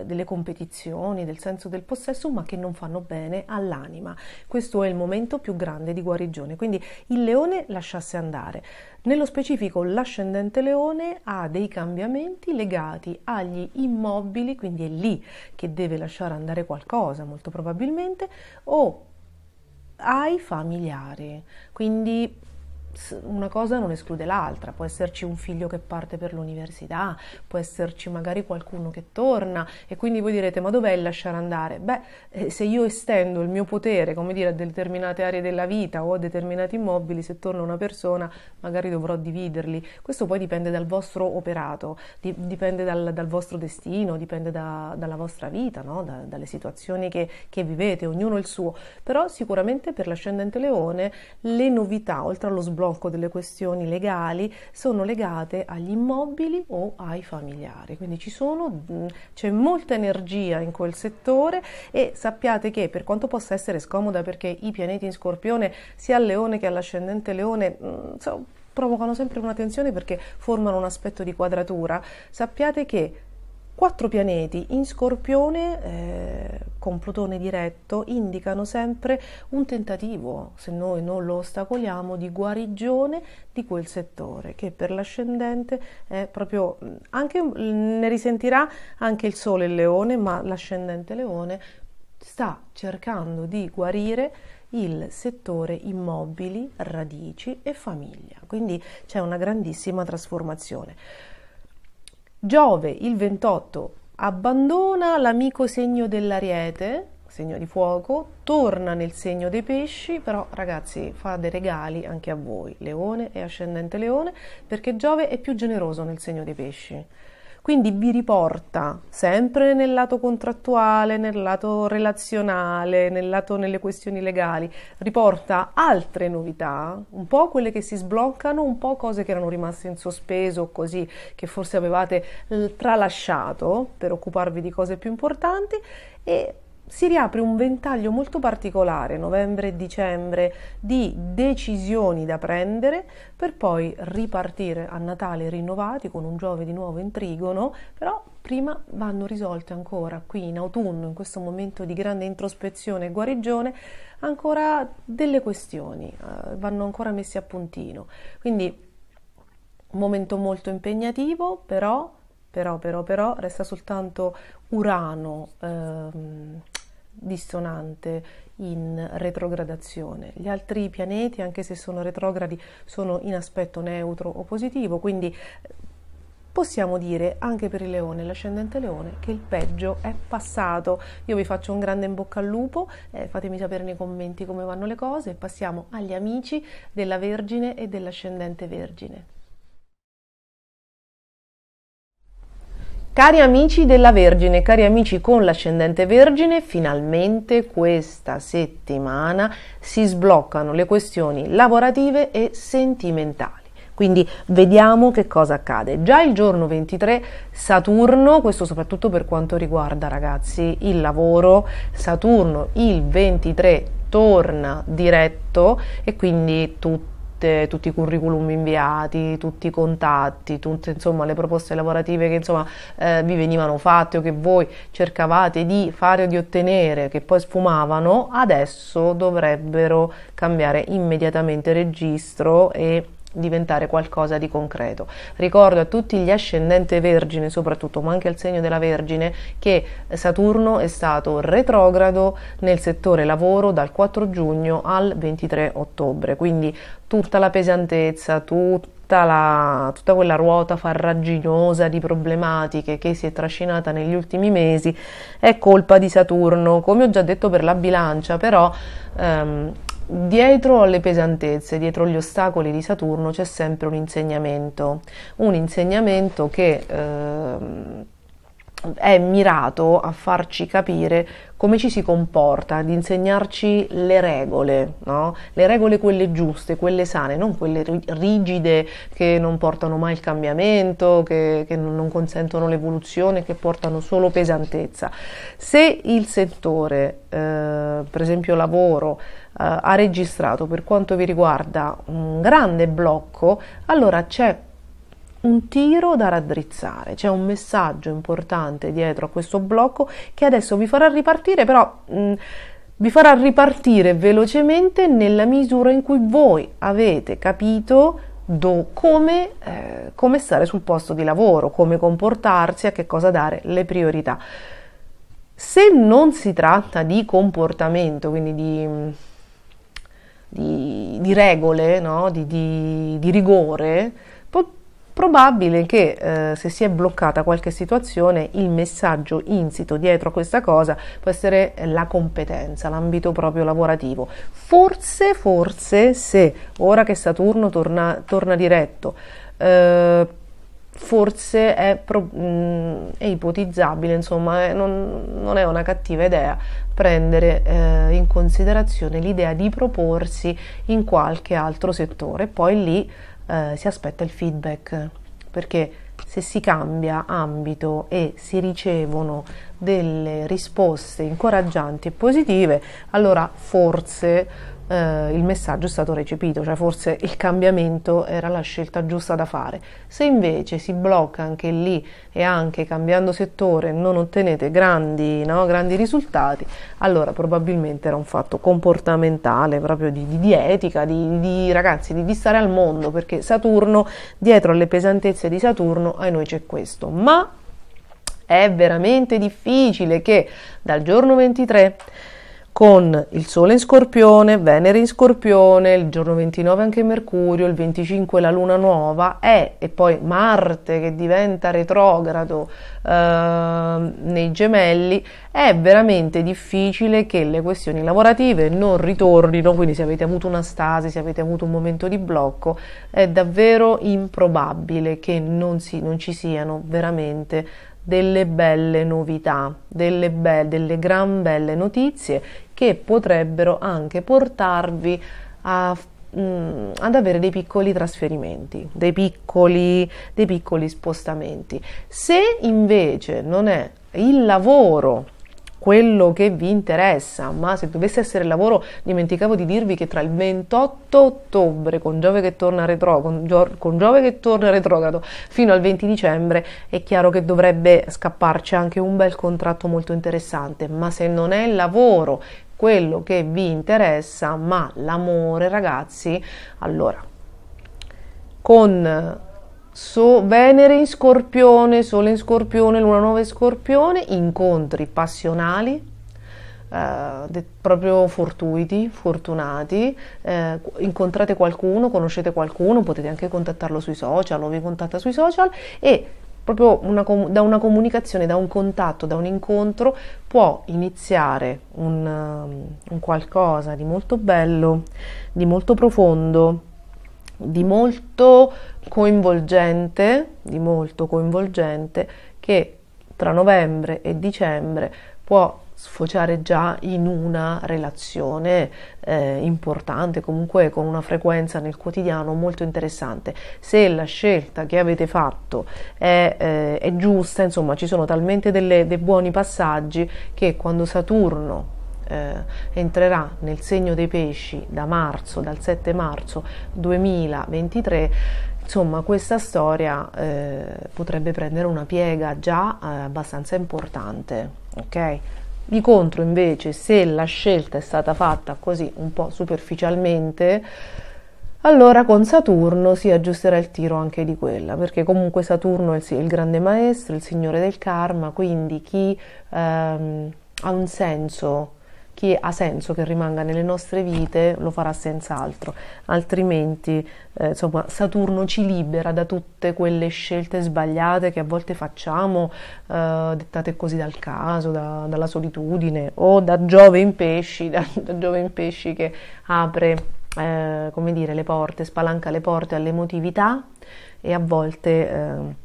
delle competizioni, del senso del possesso, ma che non fanno bene all'anima. Questo è il momento più grande di guarigione, quindi il leone lasciasse andare. Nello specifico l'ascendente Leone ha dei cambiamenti legati agli immobili, quindi è lì che deve lasciare andare qualcosa molto probabilmente, o ai familiari, quindi una cosa non esclude l'altra. Può esserci un figlio che parte per l'università, può esserci magari qualcuno che torna, e quindi voi direte: ma dov'è il lasciare andare? Se io estendo il mio potere, come dire, a determinate aree della vita o a determinati immobili, se torna una persona magari dovrò dividerli. Questo poi dipende dal vostro operato, dipende dal vostro destino, dipende dalla vostra vita, no? Dalle situazioni che vivete, ognuno il suo. Però sicuramente per l'ascendente Leone le novità, oltre allo sblocco delle questioni legali, sono legate agli immobili o ai familiari. Quindi c'è molta energia in quel settore, e sappiate che, per quanto possa essere scomoda, perché i pianeti in Scorpione, sia al Leone che all'ascendente Leone, provocano sempre una tensione perché formano un aspetto di quadratura, sappiate che 4 pianeti in Scorpione, con Plutone diretto, indicano sempre un tentativo, se noi non lo ostacoliamo, di guarigione di quel settore, che per l'ascendente è proprio, anche ne risentirà anche il Sole il Leone, ma l'ascendente Leone sta cercando di guarire il settore immobili, radici e famiglia, quindi c'è una grandissima trasformazione. Giove il 28 abbandona l'amico segno dell'Ariete, segno di fuoco, torna nel segno dei pesci, però ragazzi fa dei regali anche a voi, Leone e ascendente Leone, perché Giove è più generoso nel segno dei pesci. Quindi vi riporta sempre nel lato contrattuale, nel lato relazionale, nelle questioni legali, riporta altre novità, un po' quelle che si sbloccano, un po' cose che erano rimaste in sospeso, così che forse avevate tralasciato per occuparvi di cose più importanti, e si riapre un ventaglio molto particolare, novembre e dicembre, di decisioni da prendere per poi ripartire a Natale rinnovati con un Giove di nuovo in trigono, però prima vanno risolte ancora qui in autunno, in questo momento di grande introspezione e guarigione, ancora delle questioni, vanno ancora messi a puntino. Quindi un momento molto impegnativo, però resta soltanto Urano dissonante in retrogradazione. Gli altri pianeti, anche se sono retrogradi, sono in aspetto neutro o positivo, quindi possiamo dire anche per il Leone e l'ascendente Leone che il peggio è passato. Io vi faccio un grande in bocca al lupo, fatemi sapere nei commenti come vanno le cose, e passiamo agli amici della Vergine e dell'ascendente Vergine. Cari amici della Vergine, cari amici con l'ascendente Vergine, finalmente questa settimana si sbloccano le questioni lavorative e sentimentali. Quindi vediamo che cosa accade. Già il giorno 23 Saturno, questo soprattutto per quanto riguarda ragazzi il lavoro, Saturno il 23 torna diretto e quindi tutti i curriculum inviati, tutti i contatti, tutte insomma le proposte lavorative che insomma vi venivano fatte o che voi cercavate di fare o di ottenere, che poi sfumavano, adesso dovrebbero cambiare immediatamente registro e diventare qualcosa di concreto. Ricordo a tutti gli ascendente Vergine soprattutto, ma anche al segno della Vergine, che Saturno è stato retrogrado nel settore lavoro dal 4 giugno al 23 ottobre, quindi tutta la pesantezza, tutta quella ruota farraginosa di problematiche che si è trascinata negli ultimi mesi è colpa di Saturno. Come ho già detto per la bilancia, però dietro alle pesantezze, dietro gli ostacoli di Saturno c'è sempre un insegnamento che è mirato a farci capire come ci si comporta, ad insegnarci le regole, no? Le regole quelle giuste, quelle sane, non quelle rigide che non portano mai il cambiamento, che non consentono l'evoluzione, che portano solo pesantezza. Se il settore, per esempio lavoro, ha registrato per quanto vi riguarda un grande blocco, allora c'è un tiro da raddrizzare, c'è un messaggio importante dietro a questo blocco che adesso vi farà ripartire, però vi farà ripartire velocemente nella misura in cui voi avete capito come stare sul posto di lavoro, come comportarsi, a che cosa dare le priorità. Se non si tratta di comportamento, quindi di regole, no? di rigore, probabile che se si è bloccata qualche situazione, il messaggio insito dietro a questa cosa può essere la competenza, l'ambito proprio lavorativo. Forse se ora che Saturno torna diretto, forse è ipotizzabile, insomma, non è una cattiva idea prendere in considerazione l'idea di proporsi in qualche altro settore, poi lì si aspetta il feedback, perché se si cambia ambito e si ricevono delle risposte incoraggianti e positive, allora forse il messaggio è stato recepito, cioè forse il cambiamento era la scelta giusta da fare. Se invece si blocca anche lì e anche cambiando settore non ottenete grandi risultati, allora probabilmente era un fatto comportamentale, proprio di etica, ragazzi, di stare al mondo, perché Saturno, dietro alle pesantezze di Saturno, a noi c'è questo. Ma è veramente difficile che dal giorno 23 con il Sole in Scorpione, Venere in Scorpione, il giorno 29 anche Mercurio, il 25 la Luna nuova e poi Marte che diventa retrogrado nei Gemelli, è veramente difficile che le questioni lavorative non ritornino, quindi se avete avuto una stasi, se avete avuto un momento di blocco, è davvero improbabile che non ci siano veramente delle belle novità, delle gran belle notizie che potrebbero anche portarvi ad avere dei piccoli trasferimenti, dei piccoli spostamenti. Se invece non è il lavoro quello che vi interessa, ma se dovesse essere il lavoro, dimenticavo di dirvi che tra il 28 ottobre con Giove che torna retrogrado fino al 20 dicembre è chiaro che dovrebbe scapparci anche un bel contratto molto interessante, ma se non è il lavoro quello che vi interessa, ma l'amore, ragazzi, allora con Venere in Scorpione, Sole in Scorpione, Luna nuova in Scorpione, incontri passionali, proprio fortunati, incontrate qualcuno, conoscete qualcuno, potete anche contattarlo sui social o vi contatta sui social e proprio da una comunicazione, da un contatto, da un incontro può iniziare un qualcosa di molto bello, di molto profondo, di molto coinvolgente, che tra novembre e dicembre può sfociare già in una relazione importante, comunque con una frequenza nel quotidiano molto interessante. Se la scelta che avete fatto è giusta, insomma, ci sono talmente dei buoni passaggi che quando Saturno entrerà nel segno dei pesci dal 7 marzo 2023, insomma questa storia potrebbe prendere una piega già abbastanza importante, ok? Di contro invece, se la scelta è stata fatta così un po' superficialmente, allora con Saturno si aggiusterà il tiro anche di quella, perché comunque Saturno è il grande maestro, il signore del karma, quindi chi ha senso che rimanga nelle nostre vite lo farà senz'altro, altrimenti insomma Saturno ci libera da tutte quelle scelte sbagliate che a volte facciamo, dettate così dal caso, dalla solitudine o da Giove in pesci, da Giove in pesci che apre come dire le porte, spalanca le porte all'emotività e a volte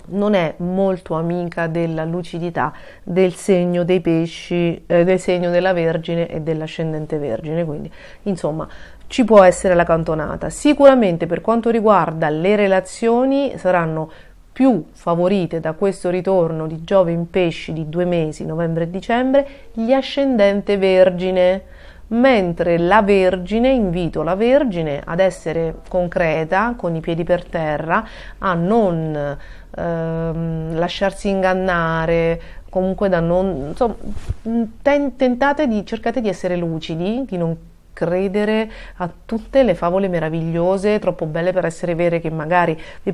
non è molto amica della lucidità del segno dei pesci, del segno della Vergine e dell'ascendente Vergine, quindi insomma ci può essere la cantonata. Sicuramente per quanto riguarda le relazioni saranno più favorite da questo ritorno di Giove in pesci di 2 mesi, novembre e dicembre, gli ascendente Vergine, mentre la Vergine, invito la Vergine ad essere concreta, con i piedi per terra, a non lasciarsi ingannare, comunque insomma, cercate di essere lucidi, di non credere a tutte le favole meravigliose, troppo belle per essere vere, che magari vi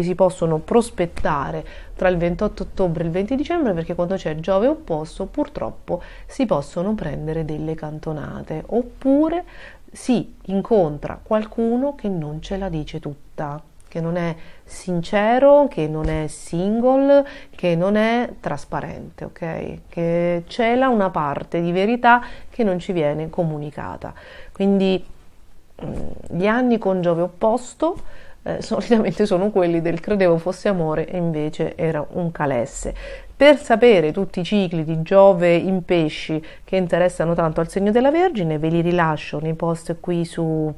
si possono prospettare tra il 28 ottobre e il 20 dicembre, perché quando c'è Giove opposto purtroppo si possono prendere delle cantonate, oppure si incontra qualcuno che non ce la dice tutta, che non è sincero, che non è single, che non è trasparente, ok? Che cela una parte di verità che non ci viene comunicata. Quindi gli anni con Giove opposto solitamente sono quelli del credevo fosse amore e invece era un calesse. Per sapere tutti i cicli di Giove in pesci che interessano tanto al segno della Vergine, ve li rilascio nei post qui su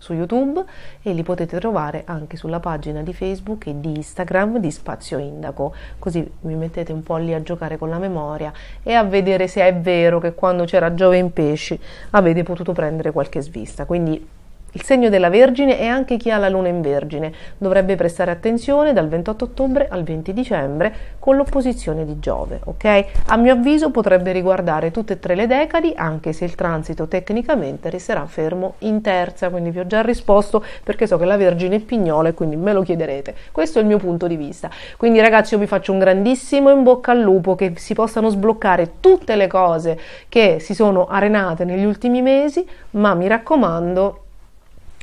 YouTube e li potete trovare anche sulla pagina di Facebook e di Instagram di Spazio Indaco, così vi mettete un po' lì a giocare con la memoria e a vedere se è vero che quando c'era Giove in pesci avete potuto prendere qualche svista. Quindi il segno della Vergine e anche chi ha la luna in Vergine dovrebbe prestare attenzione dal 28 ottobre al 20 dicembre con l'opposizione di Giove, ok? A mio avviso potrebbe riguardare tutte e tre le decadi, anche se il transito tecnicamente resterà fermo in terza, quindi vi ho già risposto perché so che la Vergine è pignola e quindi me lo chiederete. Questo è il mio punto di vista. Quindi ragazzi, io vi faccio un grandissimo in bocca al lupo, che si possano sbloccare tutte le cose che si sono arenate negli ultimi mesi, ma mi raccomando,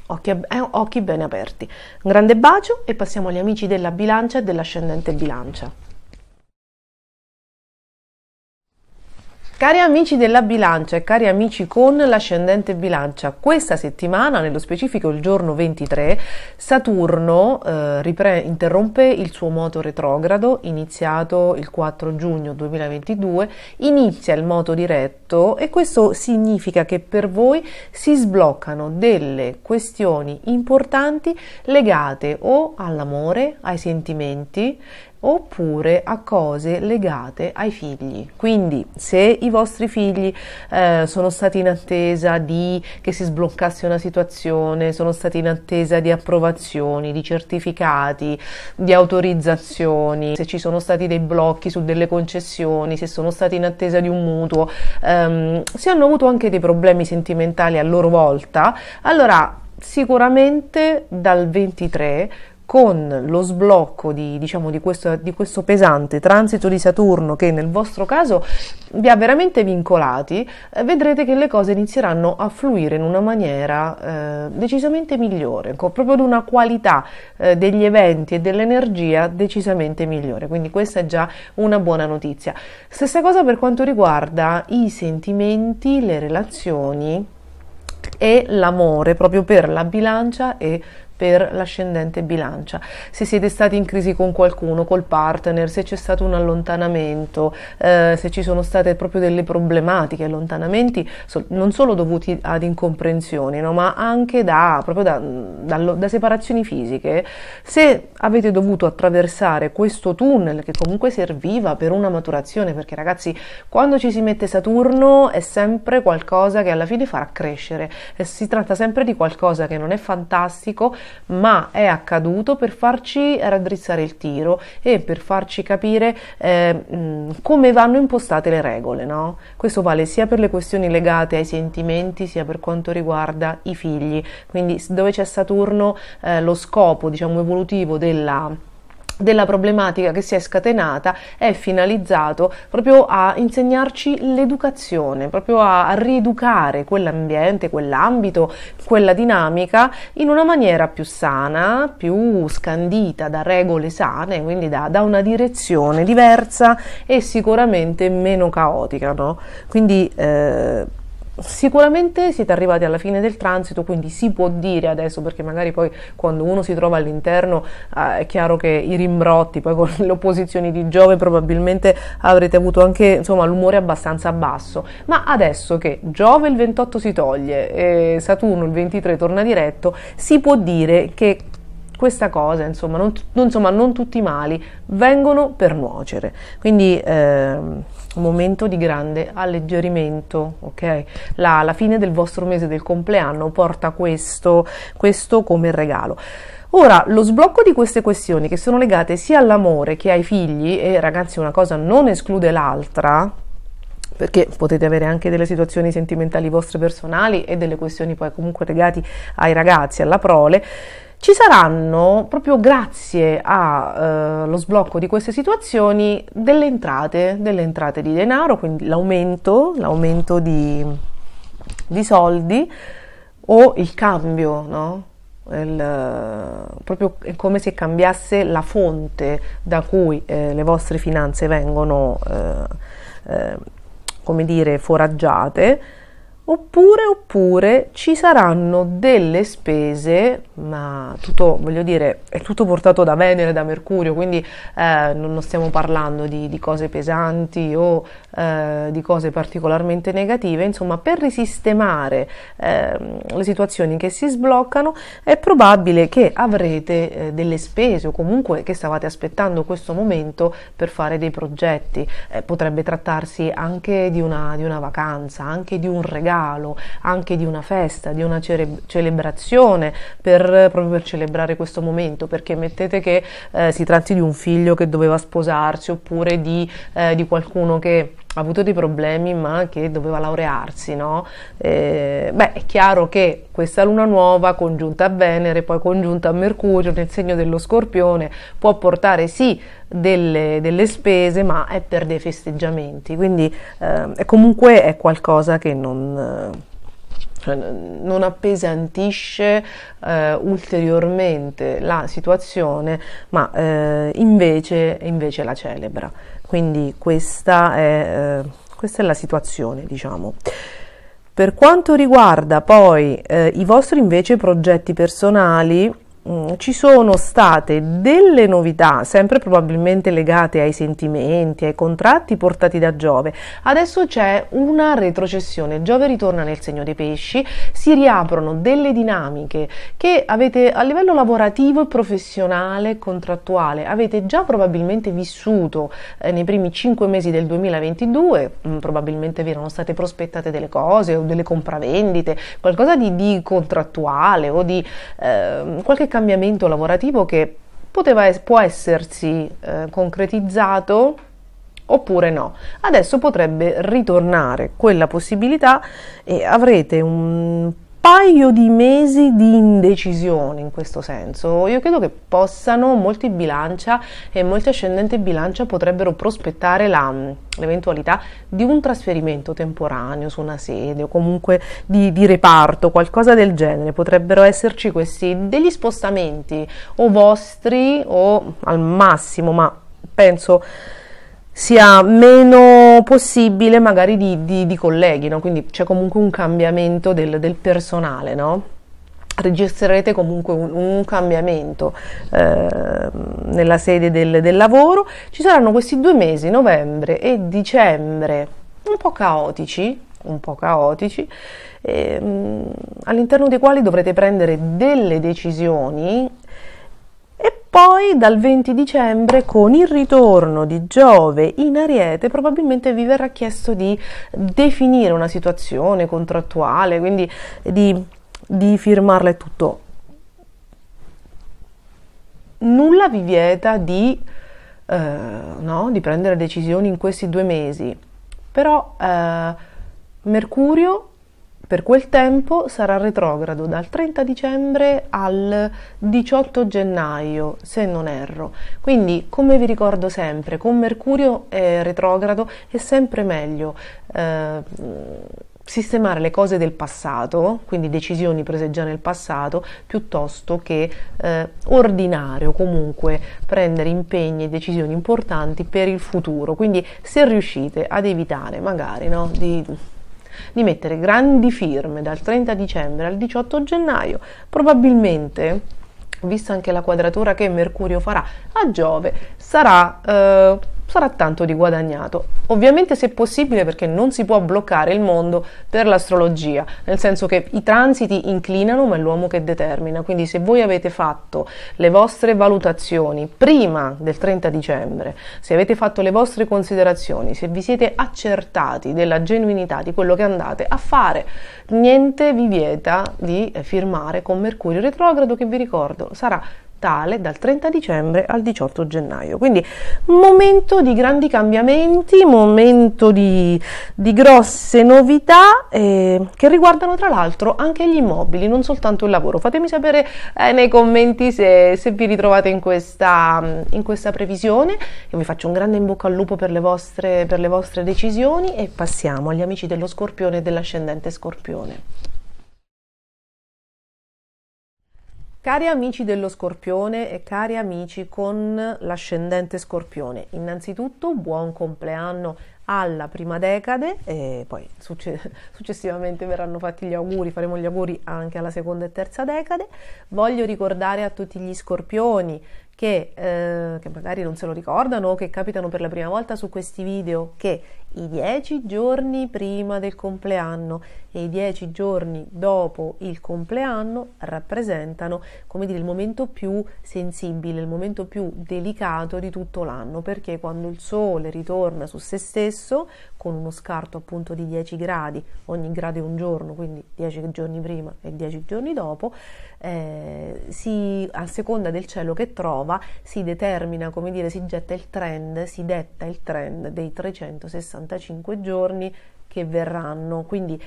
occhi bene aperti. Un grande bacio e passiamo agli amici della bilancia e dell'ascendente bilancia. Cari amici della bilancia e cari amici con l'ascendente bilancia, questa settimana, nello specifico il giorno 23, Saturno interrompe il suo moto retrogrado, iniziato il 4 giugno 2022, inizia il moto diretto e questo significa che per voi si sbloccano delle questioni importanti legate o all'amore, ai sentimenti, oppure a cose legate ai figli. Quindi se i vostri figli sono stati in attesa che si sbloccasse una situazione, sono stati in attesa di approvazioni, di certificati, di autorizzazioni, se ci sono stati dei blocchi su delle concessioni, se sono stati in attesa di un mutuo, se hanno avuto anche dei problemi sentimentali a loro volta, allora sicuramente dal 23, con lo sblocco di questo pesante transito di Saturno, che nel vostro caso vi ha veramente vincolati, vedrete che le cose inizieranno a fluire in una maniera decisamente migliore, con proprio una qualità degli eventi e dell'energia decisamente migliore. Quindi questa è già una buona notizia. Stessa cosa per quanto riguarda i sentimenti, le relazioni e l'amore, proprio per la bilancia e per l'ascendente bilancia. Se siete stati in crisi con qualcuno, col partner, se c'è stato un allontanamento, se ci sono state proprio delle problematiche, allontanamenti non solo dovuti ad incomprensioni, no, ma anche da separazioni fisiche, se avete dovuto attraversare questo tunnel che comunque serviva per una maturazione, perché ragazzi, quando ci si mette Saturno è sempre qualcosa che alla fine farà crescere, e si tratta sempre di qualcosa che non è fantastico, ma è accaduto per farci raddrizzare il tiro e per farci capire come vanno impostate le regole, no? Questo vale sia per le questioni legate ai sentimenti, sia per quanto riguarda i figli. Quindi dove c'è Saturno, lo scopo, diciamo, evolutivo della problematica che si è scatenata è finalizzato proprio a insegnarci l'educazione, proprio a rieducare quell'ambiente, quell'ambito, quella dinamica in una maniera più sana, più scandita da regole sane, quindi da una direzione diversa e sicuramente meno caotica, no? Quindi sicuramente siete arrivati alla fine del transito, quindi si può dire adesso, perché magari poi quando uno si trova all'interno è chiaro che i rimbrotti, poi con le opposizioni di Giove probabilmente avrete avuto anche, insomma, l'umore abbastanza basso, ma adesso che Giove il 28 si toglie e Saturno il 23 torna diretto, si può dire che questa cosa, insomma, non tutti i mali vengono per nuocere, quindi un momento di grande alleggerimento, ok? La fine del vostro mese del compleanno porta questo come regalo. Ora, lo sblocco di queste questioni che sono legate sia all'amore che ai figli, e ragazzi una cosa non esclude l'altra, perché potete avere anche delle situazioni sentimentali vostre personali e delle questioni poi comunque legate ai ragazzi, alla prole, ci saranno, proprio grazie allo sblocco di queste situazioni, delle entrate di denaro, quindi l'aumento di soldi o il cambio, no? Proprio è come se cambiasse la fonte da cui le vostre finanze vengono, come dire, foraggiate. Oppure ci saranno delle spese, ma tutto, voglio dire, è tutto portato da Venere, da Mercurio, quindi non stiamo parlando di cose pesanti o di cose particolarmente negative. Insomma, per risistemare le situazioni che si sbloccano è probabile che avrete delle spese, o comunque che stavate aspettando questo momento per fare dei progetti. Potrebbe trattarsi anche di una vacanza, anche di un regalo, regalo, anche di una festa, di una celebrazione, proprio per celebrare questo momento, perché mettete che si tratti di un figlio che doveva sposarsi, oppure di qualcuno che ha avuto dei problemi ma che doveva laurearsi, no? È chiaro che questa luna nuova congiunta a Venere, poi congiunta a Mercurio nel segno dello Scorpione, può portare sì delle spese, ma è per dei festeggiamenti, quindi comunque è qualcosa che non appesantisce ulteriormente la situazione, ma invece la celebra. Quindi questa è la situazione, diciamo. Per quanto riguarda poi i vostri invece progetti personali, ci sono state delle novità, sempre probabilmente legate ai sentimenti, ai contratti portati da Giove. Adesso c'è una retrocessione, Giove ritorna nel segno dei pesci, si riaprono delle dinamiche che avete a livello lavorativo e professionale, contrattuale, avete già probabilmente vissuto nei primi 5 mesi del 2022, probabilmente vi erano state prospettate delle cose o delle compravendite, qualcosa di contrattuale o di qualche cambiamento lavorativo che può essersi concretizzato oppure no. Adesso potrebbe ritornare quella possibilità e avrete un paio di mesi di indecisione in questo senso. Io credo che molti bilancia e molti ascendenti bilancia potrebbero prospettare l'eventualità di un trasferimento temporaneo su una sede o comunque di reparto, qualcosa del genere. Potrebbero esserci degli spostamenti o vostri o al massimo, ma penso sia meno possibile magari di colleghi, no? Quindi c'è comunque un cambiamento del personale, no? Registrerete comunque un cambiamento nella sede del lavoro. Ci saranno questi 2 mesi, novembre e dicembre, un po' caotici, all'interno dei quali dovrete prendere delle decisioni. E poi dal 20 dicembre, con il ritorno di Giove in Ariete, probabilmente vi verrà chiesto di definire una situazione contrattuale, quindi di firmarla e tutto. Nulla vi vieta di prendere decisioni in questi 2 mesi, però Mercurio per quel tempo sarà retrogrado dal 30 dicembre al 18 gennaio, se non erro. Quindi, come vi ricordo sempre, con Mercurio retrogrado è sempre meglio sistemare le cose del passato, quindi decisioni prese già nel passato, piuttosto che ordinare o comunque prendere impegni e decisioni importanti per il futuro. Quindi se riuscite ad evitare magari di mettere grandi firme dal 30 dicembre al 18 gennaio, probabilmente, vista anche la quadratura che Mercurio farà a Giove, sarà tanto di guadagnato. Ovviamente se possibile, perché non si può bloccare il mondo per l'astrologia, nel senso che i transiti inclinano ma è l'uomo che determina, quindi se voi avete fatto le vostre valutazioni prima del 30 dicembre, se avete fatto le vostre considerazioni, se vi siete accertati della genuinità di quello che andate a fare, niente vi vieta di firmare con Mercurio retrogrado, che vi ricordo sarà tale dal 30 dicembre al 18 gennaio. Quindi momento di grandi cambiamenti, momento di grosse novità che riguardano tra l'altro anche gli immobili, non soltanto il lavoro. Fatemi sapere nei commenti se vi ritrovate in questa previsione. Io vi faccio un grande in bocca al lupo per le vostre decisioni e passiamo agli amici dello Scorpione e dell'ascendente Scorpione. Cari amici dello Scorpione e cari amici con l'ascendente Scorpione, innanzitutto buon compleanno alla prima decade e poi successivamente verranno fatti gli auguri, faremo gli auguri anche alla seconda e terza decade. Voglio ricordare a tutti gli Scorpioni che magari non se lo ricordano o che capitano per la prima volta su questi video, che i 10 giorni prima del compleanno e i 10 giorni dopo il compleanno rappresentano, come dire, il momento più sensibile, il momento più delicato di tutto l'anno, perché quando il sole ritorna su se stesso stesso, con uno scarto appunto di 10 gradi, ogni grado è un giorno, quindi 10 giorni prima e 10 giorni dopo, a seconda del cielo che trova si determina, come dire, si detta il trend dei 365 giorni che verranno, quindi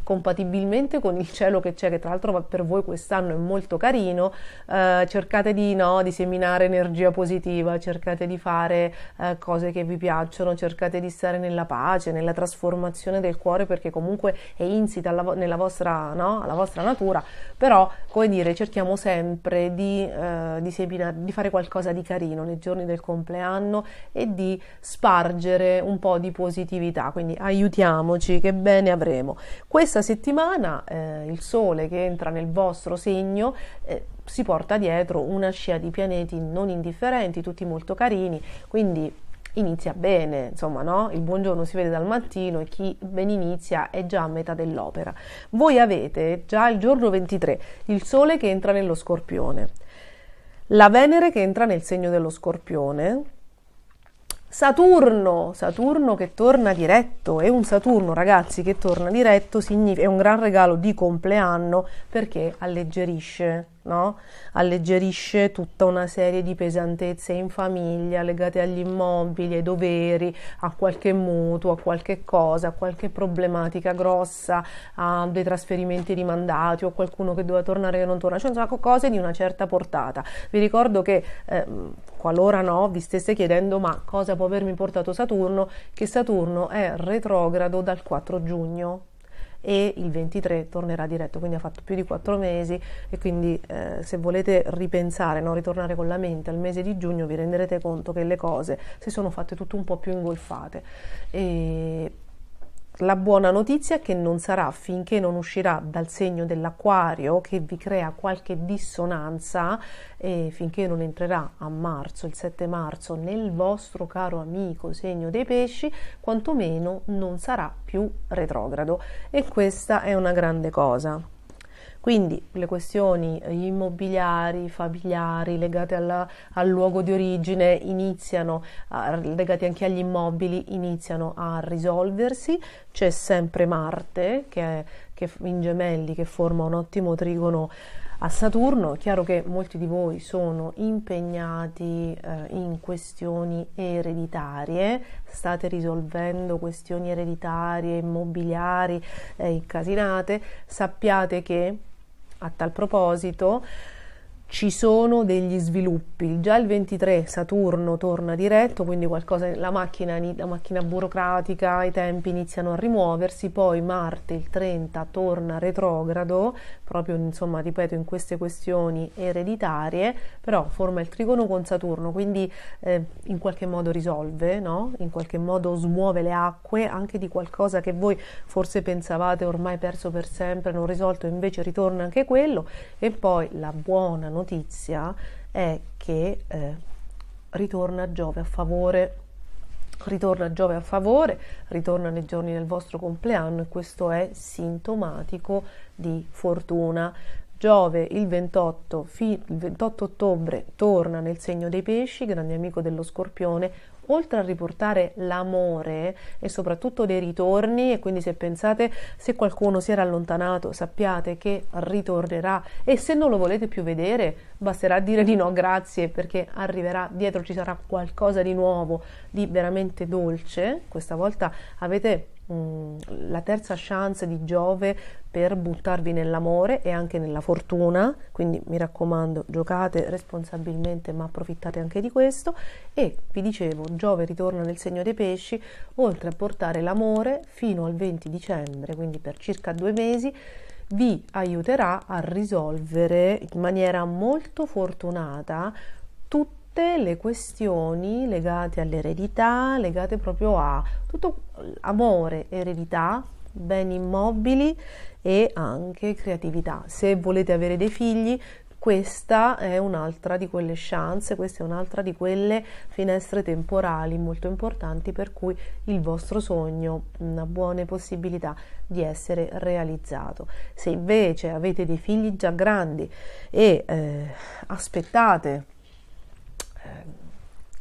compatibilmente con il cielo che c'è, che tra l'altro per voi quest'anno è molto carino, cercate di seminare energia positiva, cercate di fare cose che vi piacciono, cercate di stare nella pace, nella trasformazione del cuore, perché comunque è insita nella vostra, no? alla vostra natura, però come dire, cerchiamo sempre di fare qualcosa di carino nei giorni del compleanno e di spargere un po' di positività, quindi aiutiamoci, che bene avremo. Questa settimana il Sole che entra nel vostro segno si porta dietro una scia di pianeti non indifferenti, tutti molto carini, quindi inizia bene, insomma, no? Il buongiorno si vede dal mattino e chi ben inizia è già a metà dell'opera. Voi avete già il giorno 23 il Sole che entra nello Scorpione, la Venere che entra nel segno dello Scorpione, Saturno che torna diretto, e un Saturno, ragazzi, che torna diretto è un gran regalo di compleanno, perché alleggerisce, no? Alleggerisce tutta una serie di pesantezze in famiglia legate agli immobili, ai doveri, a qualche mutuo, a qualche cosa, a qualche problematica grossa, a dei trasferimenti rimandati o qualcuno che doveva tornare che non torna, cioè insomma cose di una certa portata. Vi ricordo che qualora no, vi stesse chiedendo ma cosa può avermi portato Saturno, che Saturno è retrogrado dal 4 giugno e il 23 tornerà diretto, quindi ha fatto più di 4 mesi e quindi se volete ripensare, no, ritornare con la mente al mese di giugno, vi renderete conto che le cose si sono fatte tutto un po' più ingolfate. E la buona notizia è che non sarà finché non uscirà dal segno dell'Acquario, che vi crea qualche dissonanza, e finché non entrerà a marzo, il 7 marzo, nel vostro caro amico segno dei Pesci, quantomeno non sarà più retrogrado, e questa è una grande cosa. Quindi le questioni immobiliari, familiari, legate al luogo di origine, legate anche agli immobili, iniziano a risolversi. C'è sempre Marte che in Gemelli, che forma un ottimo trigono a Saturno. È chiaro che molti di voi sono impegnati in questioni ereditarie, state risolvendo questioni ereditarie, immobiliari, incasinate. Sappiate che a tal proposito ci sono degli sviluppi. Già il 23 Saturno torna diretto, quindi la macchina burocratica, i tempi iniziano a rimuoversi, poi Marte il 30 torna retrogrado, proprio insomma, ripeto, in queste questioni ereditarie, però forma il trigono con Saturno, quindi in qualche modo risolve, no? In qualche modo smuove le acque anche di qualcosa che voi forse pensavate ormai perso per sempre, non risolto, invece ritorna anche quello. E poi la buona notizia è che ritorna Giove a favore, ritorna nei giorni del vostro compleanno, e questo è sintomatico di fortuna. Giove il 28 ottobre torna nel segno dei Pesci, grande amico dello Scorpione, oltre a riportare l'amore e soprattutto dei ritorni, e quindi se qualcuno si era allontanato, sappiate che ritornerà, e se non lo volete più vedere basterà dire di no grazie, perché arriverà dietro, ci sarà qualcosa di nuovo, di veramente dolce. Questa volta avete la terza chance di Giove per buttarvi nell'amore e anche nella fortuna, quindi mi raccomando, giocate responsabilmente ma approfittate anche di questo. E vi dicevo, Giove ritorna nel segno dei Pesci, oltre a portare l'amore fino al 20 dicembre, quindi per circa 2 mesi, vi aiuterà a risolvere in maniera molto fortunata tutte le questioni legate all'eredità, legate proprio a tutto amore, eredità, beni immobili e anche creatività. Se volete avere dei figli, questa è un'altra di quelle chance, questa è un'altra di quelle finestre temporali molto importanti, per cui il vostro sogno ha una buona possibilità di essere realizzato. Se invece avete dei figli già grandi e aspettate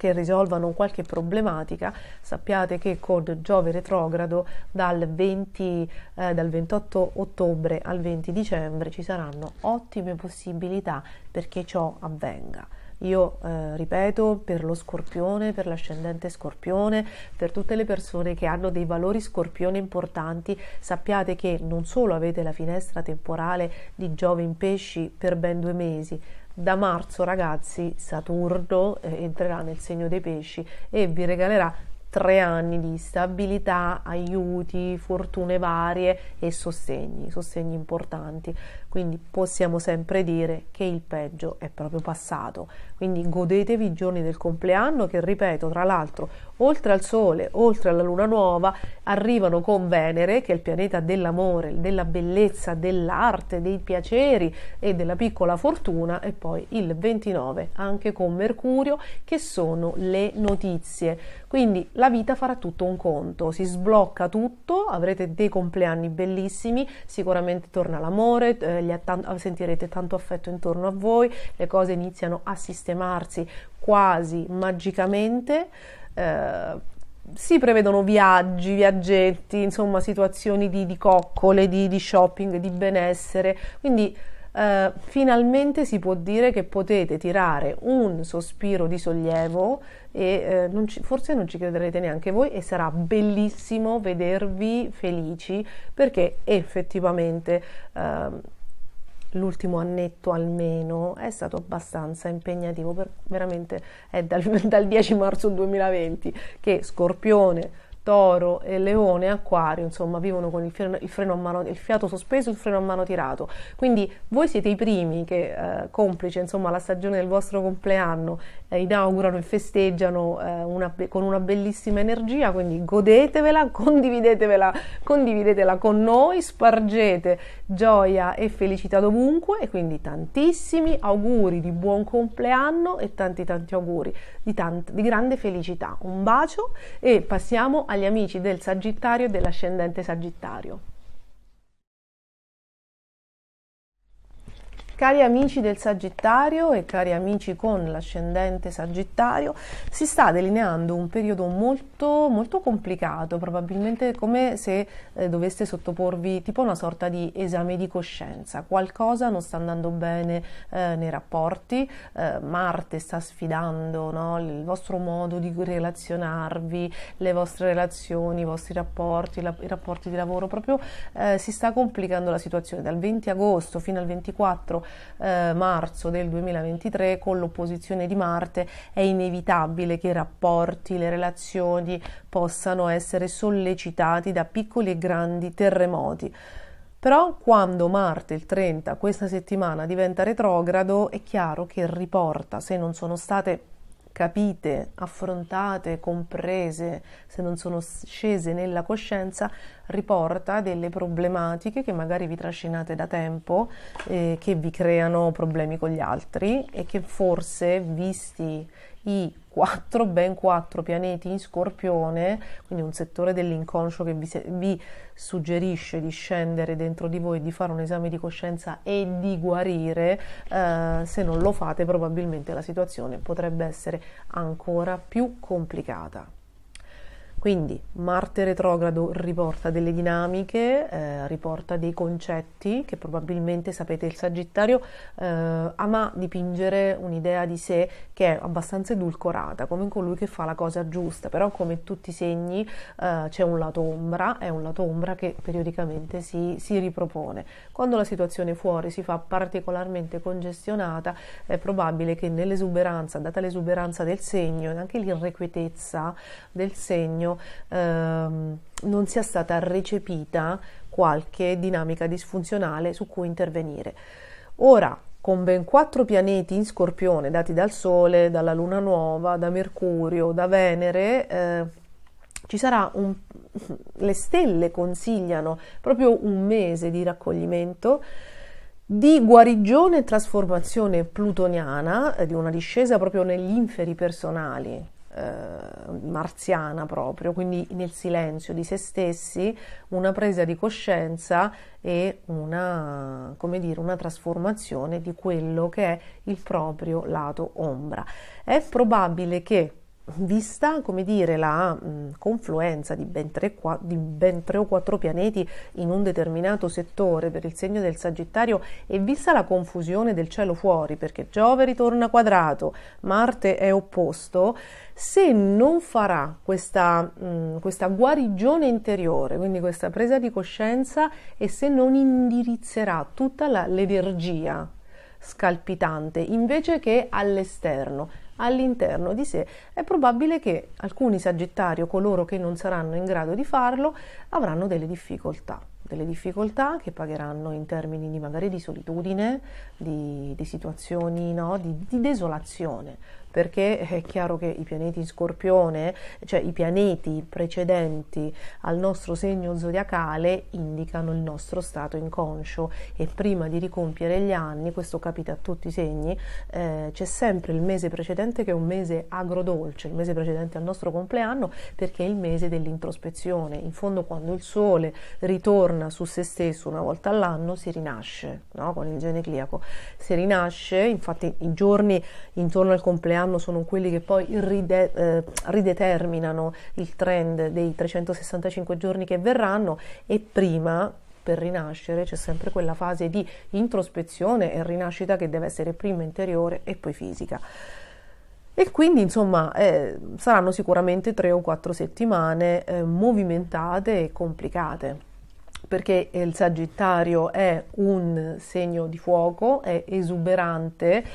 che risolvano qualche problematica. Sappiate che con Giove retrogrado dal 28 ottobre al 20 dicembre ci saranno ottime possibilità perché ciò avvenga. Io ripeto, per lo Scorpione, per l'ascendente Scorpione, per tutte le persone che hanno dei valori Scorpione importanti, sappiate che non solo avete la finestra temporale di Giove in Pesci per ben 2 mesi, da marzo, ragazzi, Saturno entrerà nel segno dei Pesci e vi regalerà 3 anni di stabilità, aiuti, fortune varie e sostegni importanti. Quindi possiamo sempre dire che il peggio è proprio passato. Quindi godetevi i giorni del compleanno che, ripeto, tra l'altro, oltre al Sole, oltre alla Luna nuova, arrivano con Venere, che è il pianeta dell'amore, della bellezza, dell'arte, dei piaceri e della piccola fortuna, e poi il 29 anche con Mercurio, che sono le notizie. Quindi la vita farà tutto un conto, si sblocca tutto, avrete dei compleanni bellissimi, sicuramente torna l'amore, sentirete tanto affetto intorno a voi, le cose iniziano a sistemarsi quasi magicamente, si prevedono viaggetti, insomma situazioni di coccole, di shopping, di benessere, quindi finalmente si può dire che potete tirare un sospiro di sollievo e forse non ci crederete neanche voi, e sarà bellissimo vedervi felici, perché effettivamente l'ultimo annetto almeno è stato abbastanza impegnativo, veramente è dal 10 marzo 2020 che Scorpione, Toro e Leone e Acquario, insomma, vivono con il freno a mano, il fiato sospeso, il freno a mano tirato. Quindi voi siete i primi che, complice, insomma, la stagione del vostro compleanno, inaugurano e festeggiano con una bellissima energia, quindi godetevela, condividetela con noi, spargete gioia e felicità dovunque, e quindi tantissimi auguri di buon compleanno e tanti auguri di grande felicità. Un bacio e passiamo agli amici del Sagittario e dell'ascendente Sagittario. Cari amici del Sagittario e cari amici con l'ascendente Sagittario, si sta delineando un periodo molto, molto complicato, probabilmente come se doveste sottoporvi tipo una sorta di esame di coscienza. Qualcosa non sta andando bene nei rapporti, Marte sta sfidando, no, il vostro modo di relazionarvi, le vostre relazioni, i vostri rapporti, i rapporti di lavoro, proprio si sta complicando la situazione. Dal 20 agosto fino al 24 marzo del 2023, con l'opposizione di Marte, è inevitabile che i rapporti, le relazioni possano essere sollecitati da piccoli e grandi terremoti. Però quando Marte, il 30, questa settimana diventa retrogrado, è chiaro che riporta, se non sono state capite, affrontate, comprese, se non sono scese nella coscienza, riporta delle problematiche che magari vi trascinate da tempo, che vi creano problemi con gli altri, e che forse, visti i ben 4 pianeti in Scorpione, quindi un settore dell'inconscio che vi suggerisce di scendere dentro di voi, di fare un esame di coscienza e di guarire, se non lo fate probabilmente la situazione potrebbe essere ancora più complicata. Quindi Marte retrogrado riporta delle dinamiche, riporta dei concetti che probabilmente, sapete, il Sagittario ama dipingere un'idea di sé che è abbastanza edulcorata, come colui che fa la cosa giusta, però come tutti i segni c'è un lato ombra, è un lato ombra che periodicamente si ripropone. Quando la situazione fuori si fa particolarmente congestionata, è probabile che nell'esuberanza, data l'esuberanza del segno e anche l'irrequietezza del segno, non sia stata recepita qualche dinamica disfunzionale su cui intervenire. Ora, con ben 4 pianeti in Scorpione dati dal Sole, dalla Luna nuova, da Mercurio, da Venere, ci sarà le stelle consigliano proprio un mese di raccoglimento, di guarigione e trasformazione plutoniana, di una discesa proprio negli inferi personali, marziana proprio, quindi nel silenzio di se stessi, una presa di coscienza e una trasformazione di quello che è il proprio lato ombra. È probabile che vista, come dire, la confluenza di ben 3 o 4 pianeti in un determinato settore per il segno del Sagittario, e vista la confusione del cielo fuori, perché Giove ritorna quadrato, Marte è opposto, se non farà questa guarigione interiore, quindi questa presa di coscienza, e se non indirizzerà tutta l'energia scalpitante invece che all'interno di sé, è probabile che alcuni Sagittario, coloro che non saranno in grado di farlo, avranno delle difficoltà che pagheranno in termini di magari di solitudine, di situazioni, no, di desolazione, perché è chiaro che i pianeti in Scorpione, cioè i pianeti precedenti al nostro segno zodiacale, indicano il nostro stato inconscio, e prima di ricompiere gli anni, questo capita a tutti i segni, c'è sempre il mese precedente che è un mese agrodolce, il mese precedente al nostro compleanno, perché è il mese dell'introspezione. In fondo, quando il Sole ritorna su se stesso una volta all'anno, si rinasce, no? Con il gene cliaco si rinasce. Infatti i giorni intorno al compleanno sono quelli che poi rideterminano il trend dei 365 giorni che verranno, e prima, per rinascere, c'è sempre quella fase di introspezione e rinascita che deve essere prima interiore e poi fisica. E quindi insomma saranno sicuramente 3 o 4 settimane movimentate e complicate, perché il Sagittario è un segno di fuoco, è esuberante,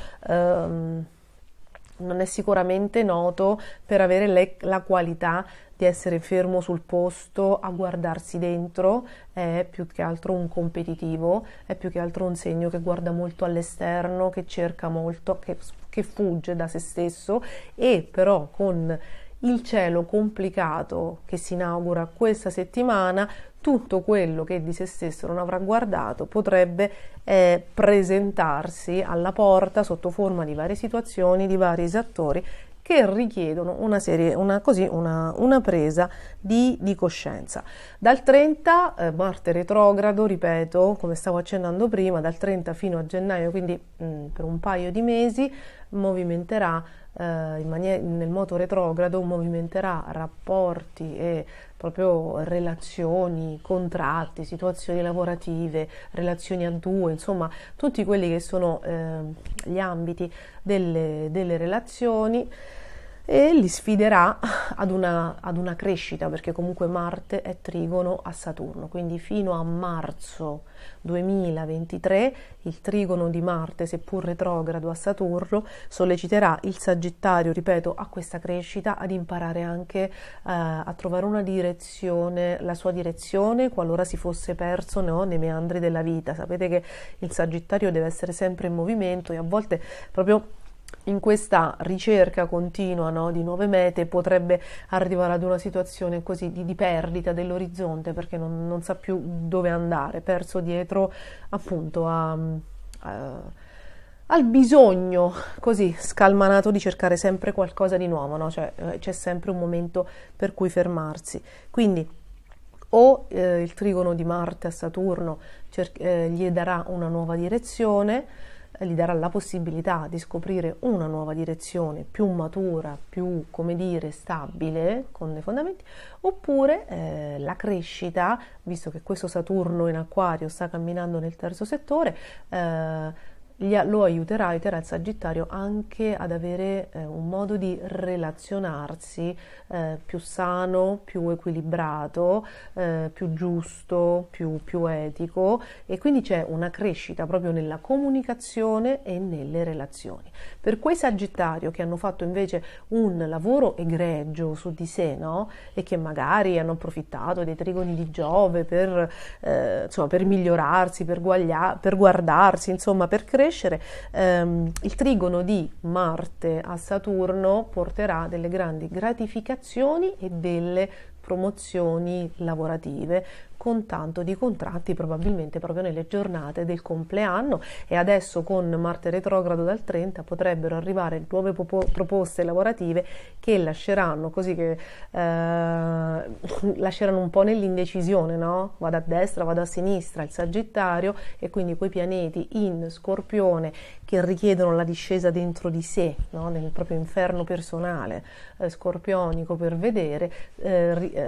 non è sicuramente noto per avere la qualità di essere fermo sul posto a guardarsi dentro, è più che altro un competitivo, è più che altro un segno che guarda molto all'esterno, che cerca molto, che fugge da se stesso, e però con il cielo complicato che si inaugura questa settimana, tutto quello che di se stesso non avrà guardato potrebbe presentarsi alla porta sotto forma di varie situazioni, di vari esattori che richiedono una presa di coscienza. Dal 30 Marte retrogrado, ripeto, come stavo accennando prima, dal 30 fino a gennaio, quindi per un paio di mesi, movimenterà nel moto retrogrado, movimenterà rapporti e proprio relazioni, contratti, situazioni lavorative, relazioni a due, insomma tutti quelli che sono gli ambiti delle relazioni, e li sfiderà ad una crescita, perché comunque Marte è trigono a Saturno, quindi fino a marzo 2023 il trigono di Marte, seppur retrogrado a Saturno, solleciterà il Sagittario, ripeto, a questa crescita, ad imparare anche a trovare una direzione, la sua direzione, qualora si fosse perso, no, nei meandri della vita. Sapete che il Sagittario deve essere sempre in movimento, e a volte proprio in questa ricerca continua, no, di nuove mete, potrebbe arrivare ad una situazione così di perdita dell'orizzonte, perché non sa più dove andare, perso dietro appunto al bisogno così scalmanato di cercare sempre qualcosa di nuovo, no? Cioè, c'è sempre un momento per cui fermarsi. Quindi o il trigono di Marte a Saturno gli darà una nuova direzione, gli darà la possibilità di scoprire una nuova direzione più matura, più, come dire, stabile, con dei fondamenti, oppure la crescita, visto che questo Saturno in Acquario sta camminando nel terzo settore, lo aiuterà il Sagittario anche ad avere un modo di relazionarsi più sano, più equilibrato, più giusto, più etico, e quindi c'è una crescita proprio nella comunicazione e nelle relazioni. Per quei Sagittario che hanno fatto invece un lavoro egregio su di sé, no? E che magari hanno approfittato dei trigoni di Giove per migliorarsi, per guardarsi, insomma, per crescere, il trigono di Marte a Saturno porterà delle grandi gratificazioni e delle promozioni lavorative, con tanto di contratti probabilmente proprio nelle giornate del compleanno, e adesso con Marte retrogrado dal 30 potrebbero arrivare nuove proposte lavorative che lasceranno così che lasceranno un po' nell'indecisione, no? Vado a destra, vado a sinistra, il Sagittario, e quindi quei pianeti in Scorpione che richiedono la discesa dentro di sé, no? Nel proprio inferno personale scorpionico per vedere,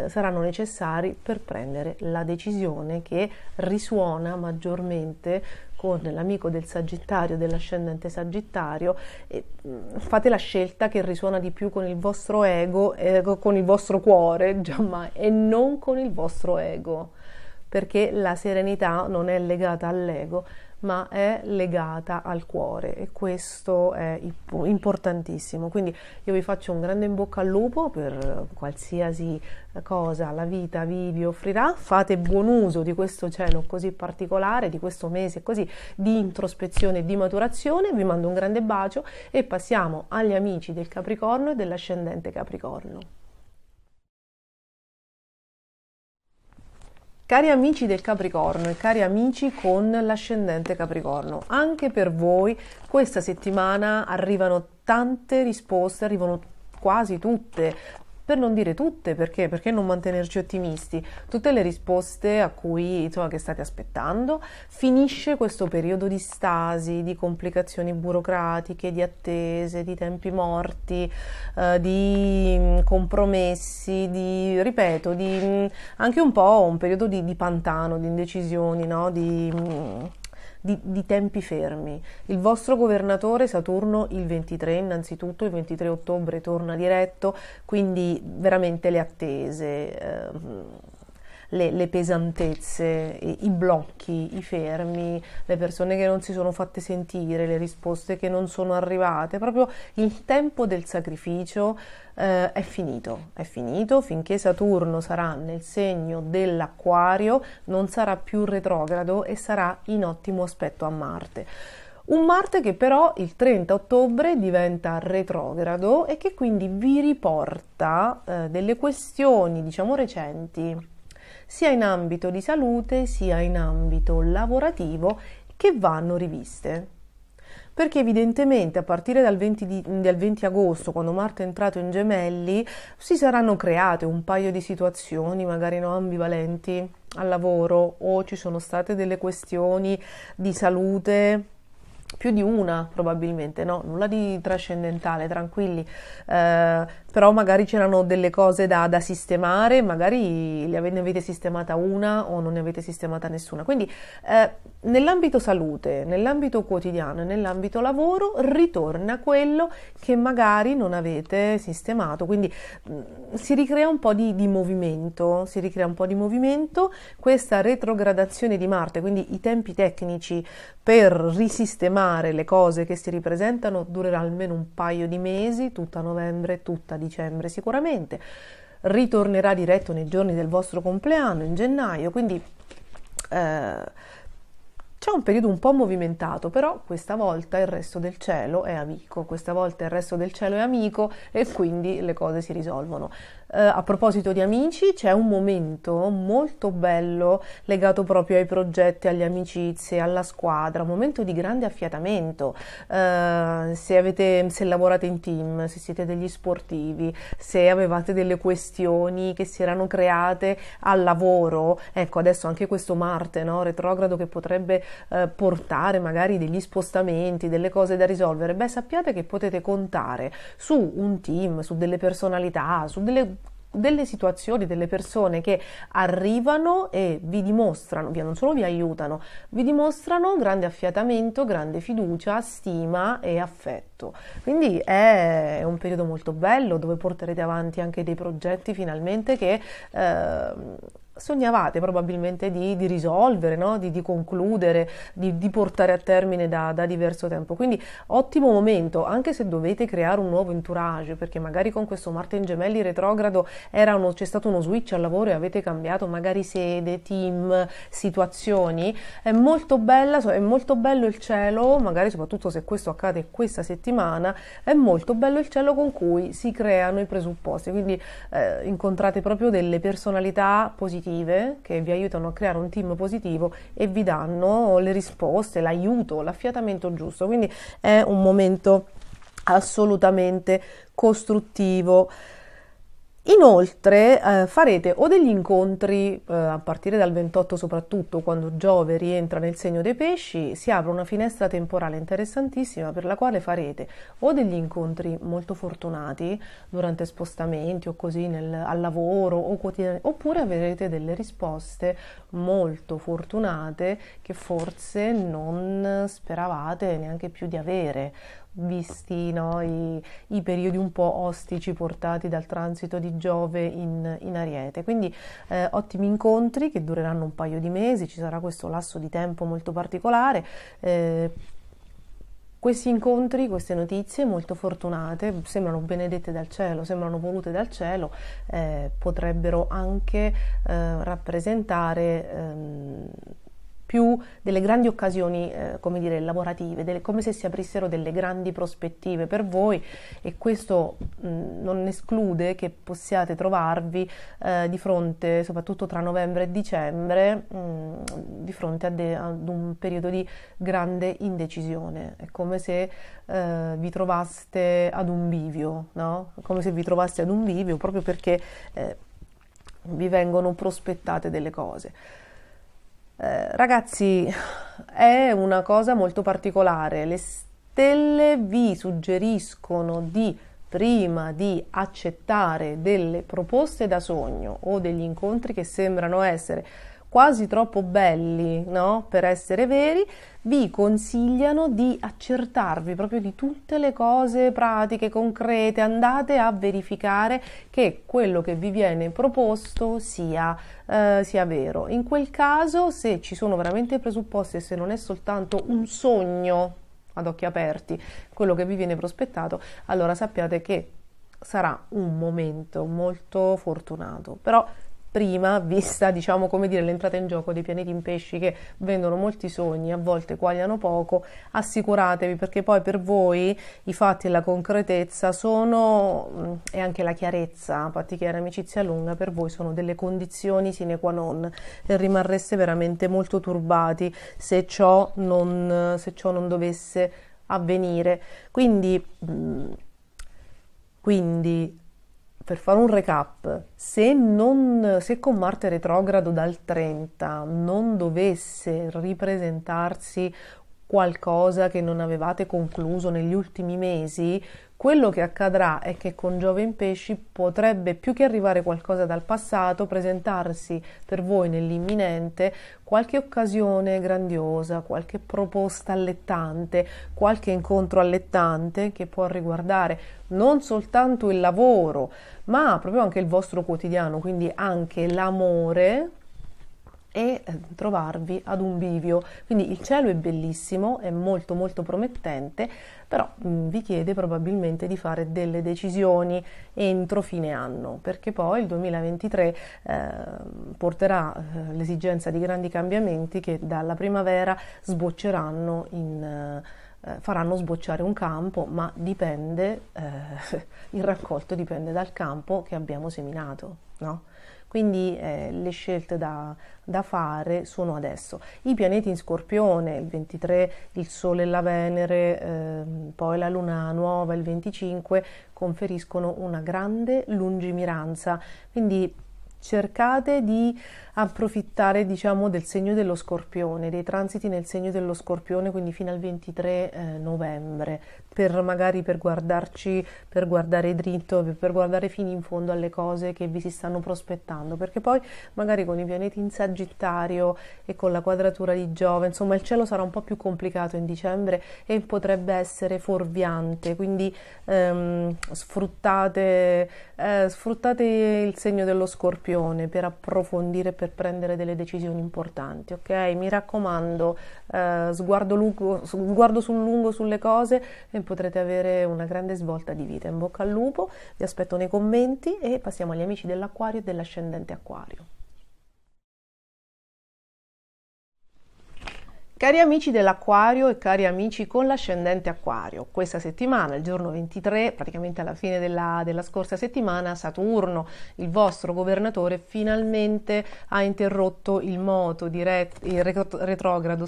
saranno necessari per prendere la decisione che risuona maggiormente con l'amico del Sagittario, dell'ascendente Sagittario, e fate la scelta che risuona di più con il vostro ego, con il vostro cuore, giammai, e non con il vostro ego, perché la serenità non è legata all'ego, ma è legata al cuore, e questo è importantissimo. Quindi io vi faccio un grande in bocca al lupo per qualsiasi cosa la vita vi offrirà. Fate buon uso di questo cielo così particolare, di questo mese così di introspezione e di maturazione. Vi mando un grande bacio e passiamo agli amici del Capricorno e dell'ascendente Capricorno. Cari amici del Capricorno e cari amici con l'ascendente Capricorno, anche per voi questa settimana arrivano tante risposte, arrivano quasi tutte, per non dire tutte, perché non mantenerci ottimisti, tutte le risposte a cui, insomma, che state aspettando. Finisce questo periodo di stasi, di complicazioni burocratiche, di attese, di tempi morti, di compromessi, ripeto, anche un po' un periodo di pantano, di indecisioni, no? Di tempi fermi. Il vostro governatore Saturno il 23, innanzitutto il 23 ottobre torna diretto, quindi veramente le attese, le pesantezze, i blocchi, i fermi, le persone che non si sono fatte sentire, le risposte che non sono arrivate, proprio il tempo del sacrificio è finito finché Saturno sarà nel segno dell'Acquario, non sarà più retrogrado e sarà in ottimo aspetto a Marte. Un Marte che però il 30 ottobre diventa retrogrado e che quindi vi riporta delle questioni, diciamo, recenti, sia in ambito di salute sia in ambito lavorativo, che vanno riviste. Perché evidentemente a partire dal 20 agosto, quando Marte è entrato in Gemelli, si saranno create un paio di situazioni magari no, ambivalenti al lavoro, o ci sono state delle questioni di salute, più di una probabilmente, no? Nulla di trascendentale, tranquilli, però magari c'erano delle cose da sistemare, magari ne avete sistemata una o non ne avete sistemata nessuna. Quindi nell'ambito salute, nell'ambito quotidiano e nell'ambito lavoro ritorna quello che magari non avete sistemato, quindi si ricrea un po' di movimento, questa retrogradazione di Marte, quindi i tempi tecnici per risistemare le cose che si ripresentano durerà almeno un paio di mesi, tutta novembre, tutta dicembre sicuramente. Ritornerà diretto nei giorni del vostro compleanno, in gennaio, quindi c'è un periodo un po' movimentato, però questa volta il resto del cielo è amico, e quindi le cose si risolvono. A proposito di amici, c'è un momento molto bello legato proprio ai progetti, alle amicizie, alla squadra, un momento di grande affiatamento. Se lavorate in team, se siete degli sportivi, se avevate delle questioni che si erano create al lavoro, ecco adesso anche questo Marte, no, retrogrado, che potrebbe portare magari degli spostamenti, delle cose da risolvere, sappiate che potete contare su un team, su delle personalità, su delle situazioni, delle persone che arrivano e vi dimostrano, non solo vi aiutano, vi dimostrano grande affiatamento, grande fiducia, stima e affetto. Quindi è un periodo molto bello dove porterete avanti anche dei progetti finalmente che sognavate probabilmente di risolvere, no? di concludere, di portare a termine da diverso tempo. Quindi ottimo momento, anche se dovete creare un nuovo entourage, perché magari con questo Marte in Gemelli retrogrado c'è stato uno switch al lavoro e avete cambiato magari sede, team, situazioni. È molto bello il cielo, magari soprattutto se questo accade questa settimana, è molto bello il cielo con cui si creano i presupposti, quindi incontrate proprio delle personalità positive, positive che vi aiutano a creare un team positivo e vi danno le risposte, l'aiuto, l'affiatamento giusto. Quindi è un momento assolutamente costruttivo. Inoltre farete o degli incontri a partire dal 28 soprattutto, quando Giove rientra nel segno dei pesci, si apre una finestra temporale interessantissima per la quale farete o degli incontri molto fortunati durante spostamenti o così al lavoro o quotidianamente, oppure avrete delle risposte molto fortunate che forse non speravate neanche più di avere, visti, no, i periodi un po' ostici portati dal transito di Giove in Ariete. Quindi ottimi incontri che dureranno un paio di mesi, ci sarà questo lasso di tempo molto particolare. Questi incontri, queste notizie molto fortunate, sembrano benedette dal cielo, sembrano volute dal cielo, potrebbero anche rappresentare più delle grandi occasioni, come dire, lavorative, come se si aprissero delle grandi prospettive per voi, e questo non esclude che possiate trovarvi di fronte, soprattutto tra novembre e dicembre, di fronte ad un periodo di grande indecisione. È come se vi trovaste ad un bivio, no? È come se vi trovaste ad un bivio proprio perché vi vengono prospettate delle cose. Ragazzi, è una cosa molto particolare. Le stelle vi suggeriscono di, prima di accettare delle proposte da sogno o degli incontri che sembrano essere quasi troppo belli, no, per essere veri, vi consigliano di accertarvi proprio di tutte le cose pratiche, concrete. Andate a verificare che quello che vi viene proposto sia vero. In quel caso, se ci sono veramente presupposti e se non è soltanto un sogno ad occhi aperti quello che vi viene prospettato, allora sappiate che sarà un momento molto fortunato. Però prima, vista, diciamo, come dire, l'entrata in gioco dei pianeti in pesci che vendono molti sogni, a volte quagliano poco, assicuratevi, perché poi per voi i fatti e la concretezza sono, e anche la chiarezza, patti chiari, amicizia lunga, per voi sono delle condizioni sine qua non, e rimarreste veramente molto turbati se ciò non dovesse avvenire. Quindi per fare un recap, se con Marte retrogrado dal 30 non dovesse ripresentarsi qualcosa che non avevate concluso negli ultimi mesi, quello che accadrà è che con Giove in pesci potrebbe, più che arrivare qualcosa dal passato, presentarsi per voi nell'imminente qualche occasione grandiosa, qualche proposta allettante, qualche incontro allettante che può riguardare non soltanto il lavoro, ma proprio anche il vostro quotidiano, quindi anche l'amore, e trovarvi ad un bivio. Quindi il cielo è bellissimo, è molto molto promettente, però vi chiede probabilmente di fare delle decisioni entro fine anno, perché poi il 2023 porterà l'esigenza di grandi cambiamenti che dalla primavera sbocceranno faranno sbocciare un campo, ma dipende, il raccolto dipende dal campo che abbiamo seminato, no? Quindi le scelte da fare sono adesso. I pianeti in Scorpione, il 23 il Sole e la Venere, poi la Luna nuova il 25, conferiscono una grande lungimiranza, quindi cercate di approfittare, diciamo, del segno dello Scorpione, dei transiti nel segno dello Scorpione, quindi fino al 23 novembre, per guardare dritto, per guardare fino in fondo alle cose che vi si stanno prospettando, perché poi magari con i pianeti in Sagittario e con la quadratura di Giove, insomma, il cielo sarà un po' più complicato in dicembre e potrebbe essere fuorviante, quindi sfruttate il segno dello Scorpione per approfondire, per prendere delle decisioni importanti, ok? Mi raccomando, sguardo sul lungo sulle cose e potrete avere una grande svolta di vita. In bocca al lupo, vi aspetto nei commenti e passiamo agli amici dell'Acquario e dell'ascendente Acquario. Cari amici dell'Acquario e cari amici con l'ascendente Acquario, questa settimana, il giorno 23, praticamente alla fine della scorsa settimana, Saturno, il vostro governatore, finalmente ha interrotto il moto retrogrado,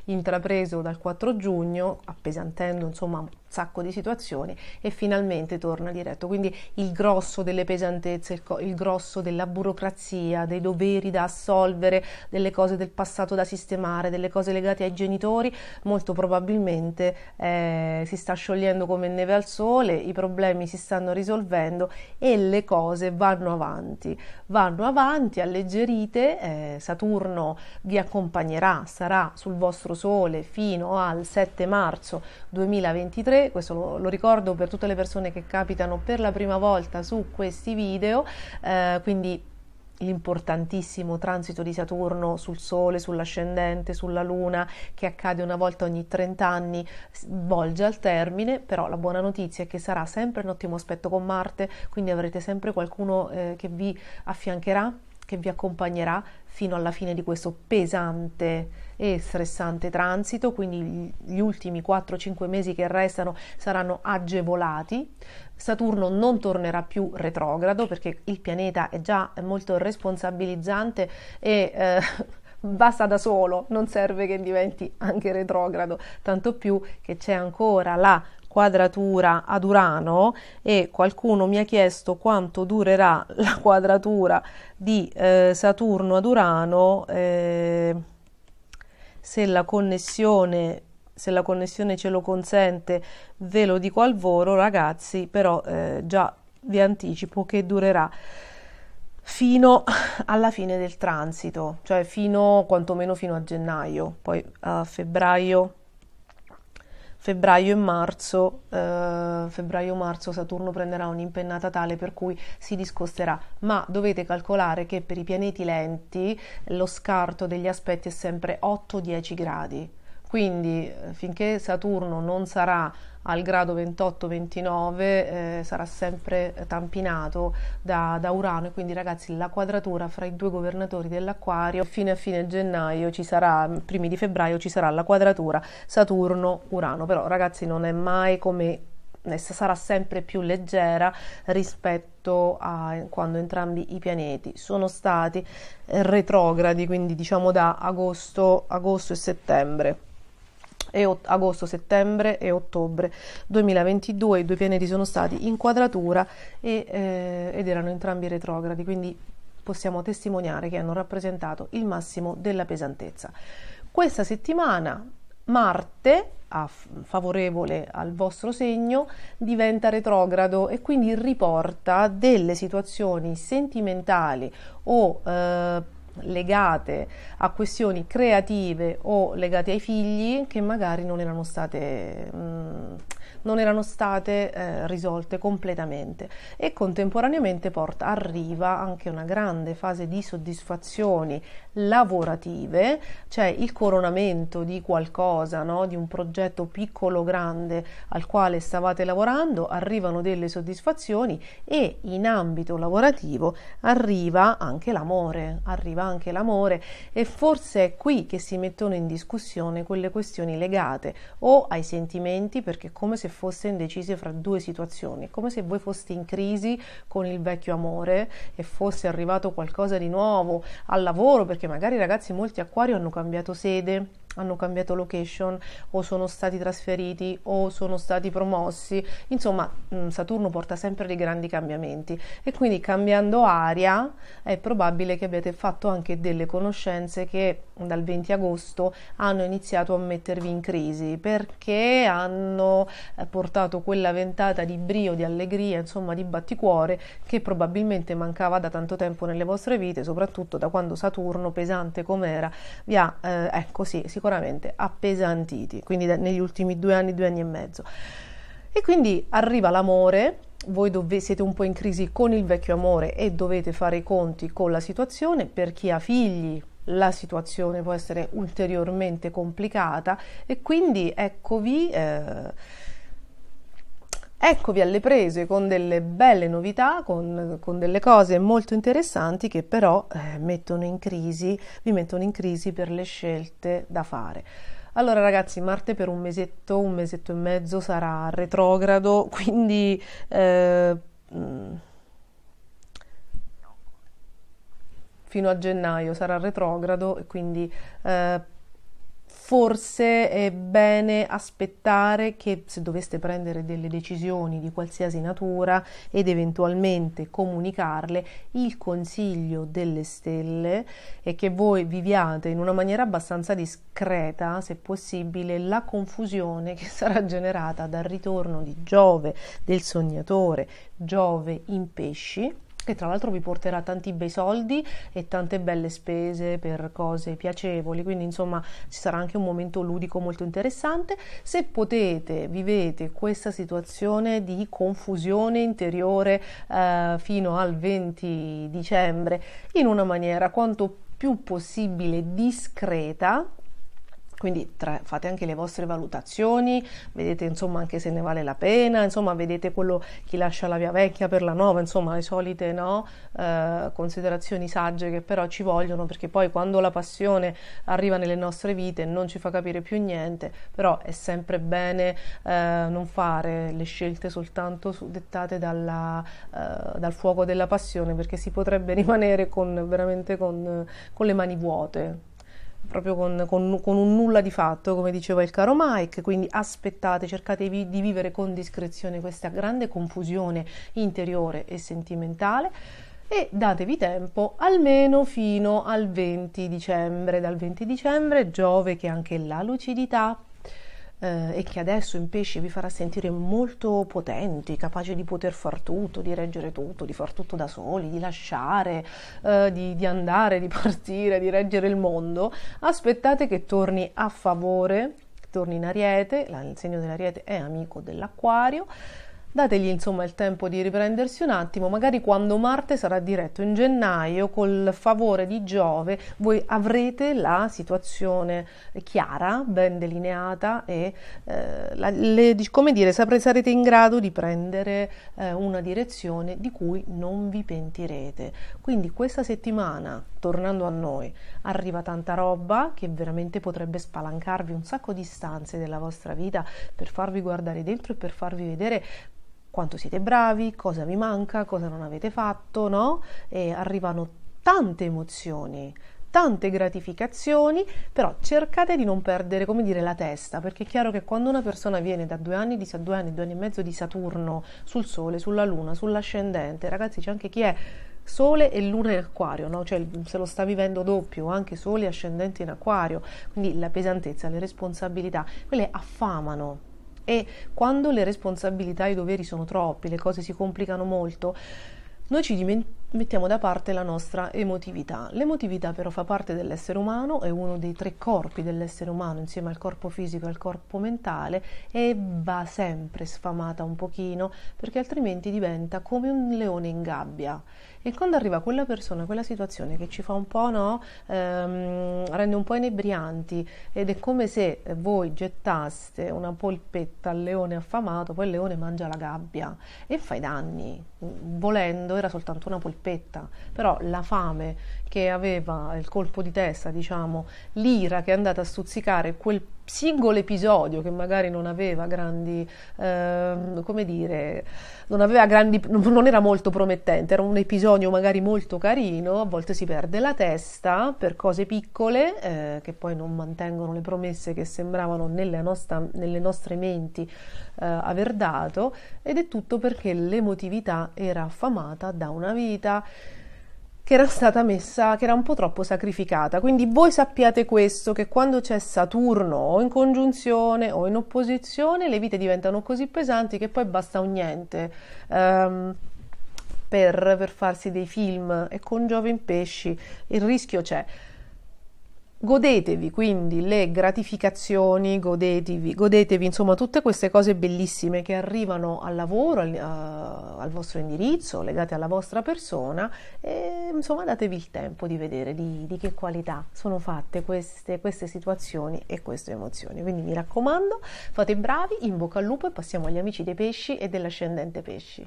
intrapreso dal 4 giugno, appesantendo insomma un sacco di situazioni, e finalmente torna diretto. Quindi il grosso delle pesantezze, il grosso della burocrazia, dei doveri da assolvere, delle cose del passato da sistemare, delle cose legate ai genitori, molto probabilmente si sta sciogliendo come neve al sole, i problemi si stanno risolvendo e le cose vanno avanti alleggerite. Saturno vi accompagnerà, sarà sul vostro sole fino al 7 marzo 2023. Questo lo ricordo per tutte le persone che capitano per la prima volta su questi video, quindi l'importantissimo transito di Saturno sul Sole, sull'ascendente, sulla Luna, che accade una volta ogni 30 anni, volge al termine, però la buona notizia è che sarà sempre in ottimo aspetto con Marte, quindi avrete sempre qualcuno che vi affiancherà, che vi accompagnerà fino alla fine di questo pesante e stressante transito, quindi gli ultimi 4-5 mesi che restano saranno agevolati. Saturno non tornerà più retrogrado perché il pianeta è già molto responsabilizzante e basta da solo, non serve che diventi anche retrogrado, tanto più che c'è ancora la quadratura ad Urano, e qualcuno mi ha chiesto quanto durerà la quadratura di Saturno ad Urano, se la connessione ce lo consente ve lo dico al volo, ragazzi, però già vi anticipo che durerà fino alla fine del transito, cioè quantomeno fino a gennaio, poi a febbraio e marzo Saturno prenderà un'impennata tale per cui si discosterà, ma dovete calcolare che per i pianeti lenti lo scarto degli aspetti è sempre 8-10 gradi, quindi finché Saturno non sarà al grado 28-29 sarà sempre tampinato da Urano, e quindi ragazzi la quadratura fra i due governatori dell'Acquario a fine gennaio ci sarà, primi di febbraio ci sarà la quadratura Saturno-Urano, però ragazzi non è mai come, sarà sempre più leggera rispetto a quando entrambi i pianeti sono stati retrogradi, quindi diciamo da agosto e settembre. Agosto, settembre e ottobre 2022 i due pianeti sono stati in quadratura ed erano entrambi retrogradi, quindi possiamo testimoniare che hanno rappresentato il massimo della pesantezza. Questa settimana Marte, favorevole al vostro segno, diventa retrogrado e quindi riporta delle situazioni sentimentali o legate a questioni creative o legate ai figli che magari non erano state risolte completamente, e contemporaneamente arriva anche una grande fase di soddisfazioni lavorative, cioè il coronamento di qualcosa, no? Di un progetto piccolo o grande al quale stavate lavorando, arrivano delle soddisfazioni, e in ambito lavorativo arriva anche l'amore, e forse è qui che si mettono in discussione quelle questioni legate o ai sentimenti, perché è come se foste indecise fra due situazioni, è come se voi foste in crisi con il vecchio amore e fosse arrivato qualcosa di nuovo al lavoro, perché magari ragazzi molti Acquario hanno cambiato sede, hanno cambiato location, o sono stati trasferiti o sono stati promossi, insomma Saturno porta sempre dei grandi cambiamenti, e quindi cambiando aria è probabile che abbiate fatto anche delle conoscenze che dal 20 agosto hanno iniziato a mettervi in crisi, perché hanno portato quella ventata di brio, di allegria, insomma di batticuore che probabilmente mancava da tanto tempo nelle vostre vite, soprattutto da quando Saturno, pesante com'era, vi ha sicuramente appesantiti, quindi negli ultimi 2 anni e mezzo. E quindi arriva l'amore, voi siete un po' in crisi con il vecchio amore e dovete fare i conti con la situazione. Per chi ha figli la situazione può essere ulteriormente complicata, e quindi eccovi eccovi alle prese con delle belle novità, con delle cose molto interessanti che però vi mettono in crisi per le scelte da fare. Allora ragazzi, Marte per un mesetto e mezzo sarà retrogrado, quindi fino a gennaio sarà retrogrado e quindi forse è bene aspettare che, se doveste prendere delle decisioni di qualsiasi natura ed eventualmente comunicarle, il consiglio delle stelle è che voi viviate in una maniera abbastanza discreta, se possibile, la confusione che sarà generata dal ritorno di Giove, del sognatore, Giove in pesci, che tra l'altro vi porterà tanti bei soldi e tante belle spese per cose piacevoli, quindi insomma ci sarà anche un momento ludico molto interessante. Se potete, vivete questa situazione di confusione interiore fino al 20 dicembre in una maniera quanto più possibile discreta. Quindi fate anche le vostre valutazioni, vedete insomma anche se ne vale la pena, insomma vedete quello, chi lascia la via vecchia per la nuova, insomma le solite considerazioni sagge che però ci vogliono, perché poi quando la passione arriva nelle nostre vite non ci fa capire più niente, però è sempre bene non fare le scelte soltanto dettate dal fuoco della passione, perché si potrebbe rimanere veramente con le mani vuote, proprio con un nulla di fatto, come diceva il caro Mike. Quindi aspettate, cercate di vivere con discrezione questa grande confusione interiore e sentimentale e datevi tempo almeno fino al 20 dicembre. Dal 20 dicembre Giove, che è anche la lucidità, e che adesso in pesci vi farà sentire molto potenti, capaci di poter far tutto, di reggere tutto, di far tutto da soli, di lasciare, di andare, di partire, di reggere il mondo. Aspettate che torni a favore, torni in Ariete, il segno dell'Ariete è amico dell'Acquario. Dategli insomma il tempo di riprendersi un attimo, magari quando Marte sarà diretto in gennaio col favore di Giove voi avrete la situazione chiara, ben delineata e come dire, sarete in grado di prendere una direzione di cui non vi pentirete. Quindi questa settimana, tornando a noi, arriva tanta roba che veramente potrebbe spalancarvi un sacco di stanze della vostra vita per farvi guardare dentro e per farvi vedere quanto siete bravi, cosa vi manca, cosa non avete fatto, no? E arrivano tante emozioni, tante gratificazioni, però cercate di non perdere, come dire, la testa, perché è chiaro che quando una persona viene da 2 anni, 2 anni e mezzo di Saturno sul Sole, sulla Luna, sull'ascendente, ragazzi, c'è anche chi è Sole e Luna in Acquario, no? Cioè se lo sta vivendo doppio, anche Sole e ascendente in Acquario, quindi la pesantezza, le responsabilità, quelle affamano. E quando le responsabilità e i doveri sono troppi, le cose si complicano molto, noi ci mettiamo da parte la nostra emotività. L'emotività però fa parte dell'essere umano, è uno dei 3 corpi dell'essere umano insieme al corpo fisico e al corpo mentale, e va sempre sfamata un pochino, perché altrimenti diventa come un leone in gabbia. E quando arriva quella persona, quella situazione che ci fa un po', no, rende un po' inebrianti, ed è come se voi gettaste una polpetta al leone affamato, poi il leone mangia la gabbia e fa i danni. Volendo era soltanto una polpetta, però la fame che aveva il colpo di testa, diciamo, l'ira che è andata a stuzzicare quel singolo episodio che magari non aveva grandi, come dire, non era molto promettente, era un episodio magari molto carino, a volte si perde la testa per cose piccole che poi non mantengono le promesse che sembravano nelle nostre menti aver dato, ed è tutto perché l'emotività era affamata da una vita che era stata messa, che era un po' troppo sacrificata. Quindi voi sappiate questo, che quando c'è Saturno o in congiunzione o in opposizione, le vite diventano così pesanti che poi basta un niente per farsi dei film, e con Giove in pesci il rischio c'è. Godetevi quindi le gratificazioni, godetevi insomma tutte queste cose bellissime che arrivano al lavoro, al vostro indirizzo, legate alla vostra persona, e insomma datevi il tempo di vedere di che qualità sono fatte queste situazioni e queste emozioni. Quindi mi raccomando, fate i bravi, in bocca al lupo, e passiamo agli amici dei pesci e dell'ascendente pesci.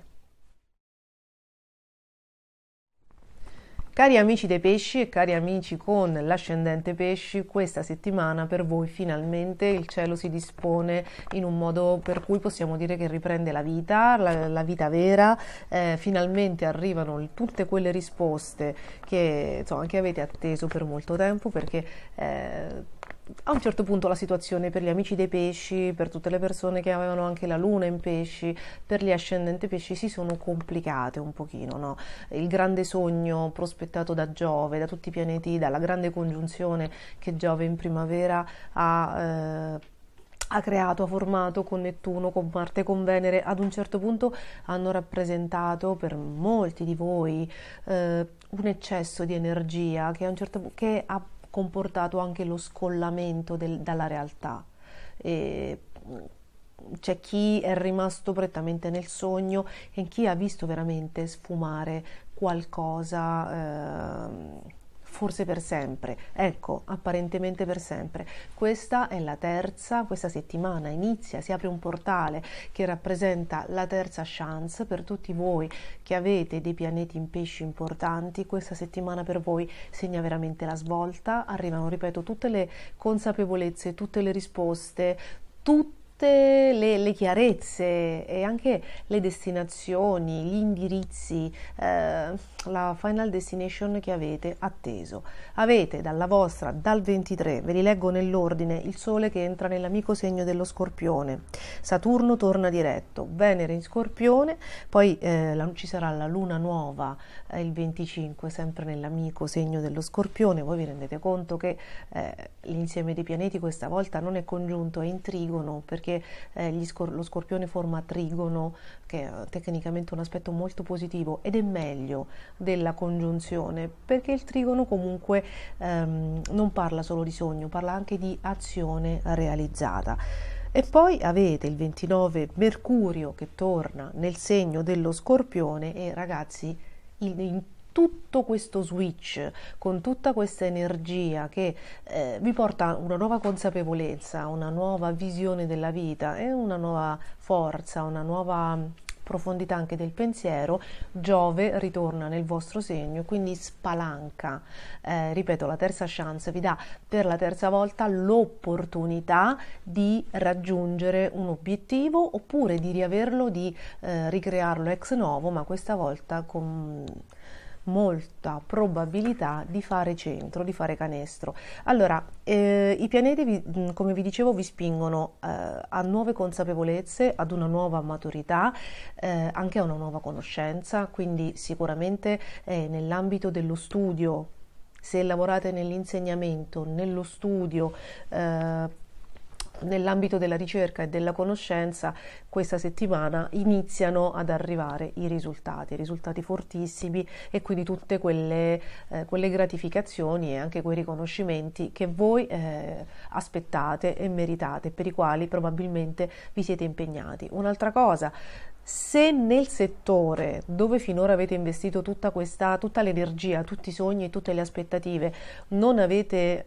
Cari amici dei pesci e cari amici con l'ascendente pesci, questa settimana per voi finalmente il cielo si dispone in un modo per cui possiamo dire che riprende la vita, la vita vera, finalmente arrivano tutte quelle risposte che insomma, che avete atteso per molto tempo, perché a un certo punto la situazione per gli amici dei pesci, per tutte le persone che avevano anche la luna in pesci, per gli ascendenti pesci si sono complicate un pochino, no? Il grande sogno prospettato da Giove, da tutti i pianeti, dalla grande congiunzione che Giove in primavera ha creato, ha formato con Nettuno, con Marte, con Venere, ad un certo punto hanno rappresentato per molti di voi un eccesso di energia che ha comportato anche lo scollamento dalla realtà. E c'è chi è rimasto prettamente nel sogno e chi ha visto veramente sfumare qualcosa, forse per sempre, ecco, apparentemente per sempre. Questa è la terza, questa settimana inizia, si apre un portale che rappresenta la terza chance per tutti voi che avete dei pianeti in pesci importanti. Questa settimana per voi segna veramente la svolta, arrivano, ripeto, tutte le consapevolezze, tutte le risposte, tutte le chiarezze e anche le destinazioni, gli indirizzi, la final destination che avete atteso. Avete dal 23, ve li leggo nell'ordine: il Sole che entra nell'amico segno dello Scorpione, Saturno torna diretto, Venere in Scorpione, poi ci sarà la Luna nuova il 25, sempre nell'amico segno dello Scorpione. Voi vi rendete conto che l'insieme dei pianeti questa volta non è congiunto, è in trigono, perché lo Scorpione forma trigono, che è tecnicamente un aspetto molto positivo ed è meglio della congiunzione, perché il trigono comunque non parla solo di sogno, parla anche di azione realizzata. E poi avete il 29 Mercurio che torna nel segno dello Scorpione, e ragazzi, in tutto questo switch, con tutta questa energia che vi porta una nuova consapevolezza, una nuova visione della vita e una nuova forza, una nuova profondità anche del pensiero, Giove ritorna nel vostro segno, quindi spalanca, ripeto, la terza chance vi dà per la terza volta l'opportunità di raggiungere un obiettivo, oppure di riaverlo, di ricrearlo ex novo, ma questa volta con molta probabilità di fare centro, di fare canestro. Allora, i pianeti, come vi dicevo, vi spingono a nuove consapevolezze, ad una nuova maturità, anche a una nuova conoscenza, quindi sicuramente nell'ambito dello studio, se lavorate nell'insegnamento, nello studio, nell'ambito della ricerca e della conoscenza, questa settimana iniziano ad arrivare i risultati fortissimi, e quindi tutte quelle gratificazioni e anche quei riconoscimenti che voi aspettate e meritate, per i quali probabilmente vi siete impegnati. Un'altra cosa: se nel settore dove finora avete investito tutta l'energia, tutti i sogni e tutte le aspettative, non avete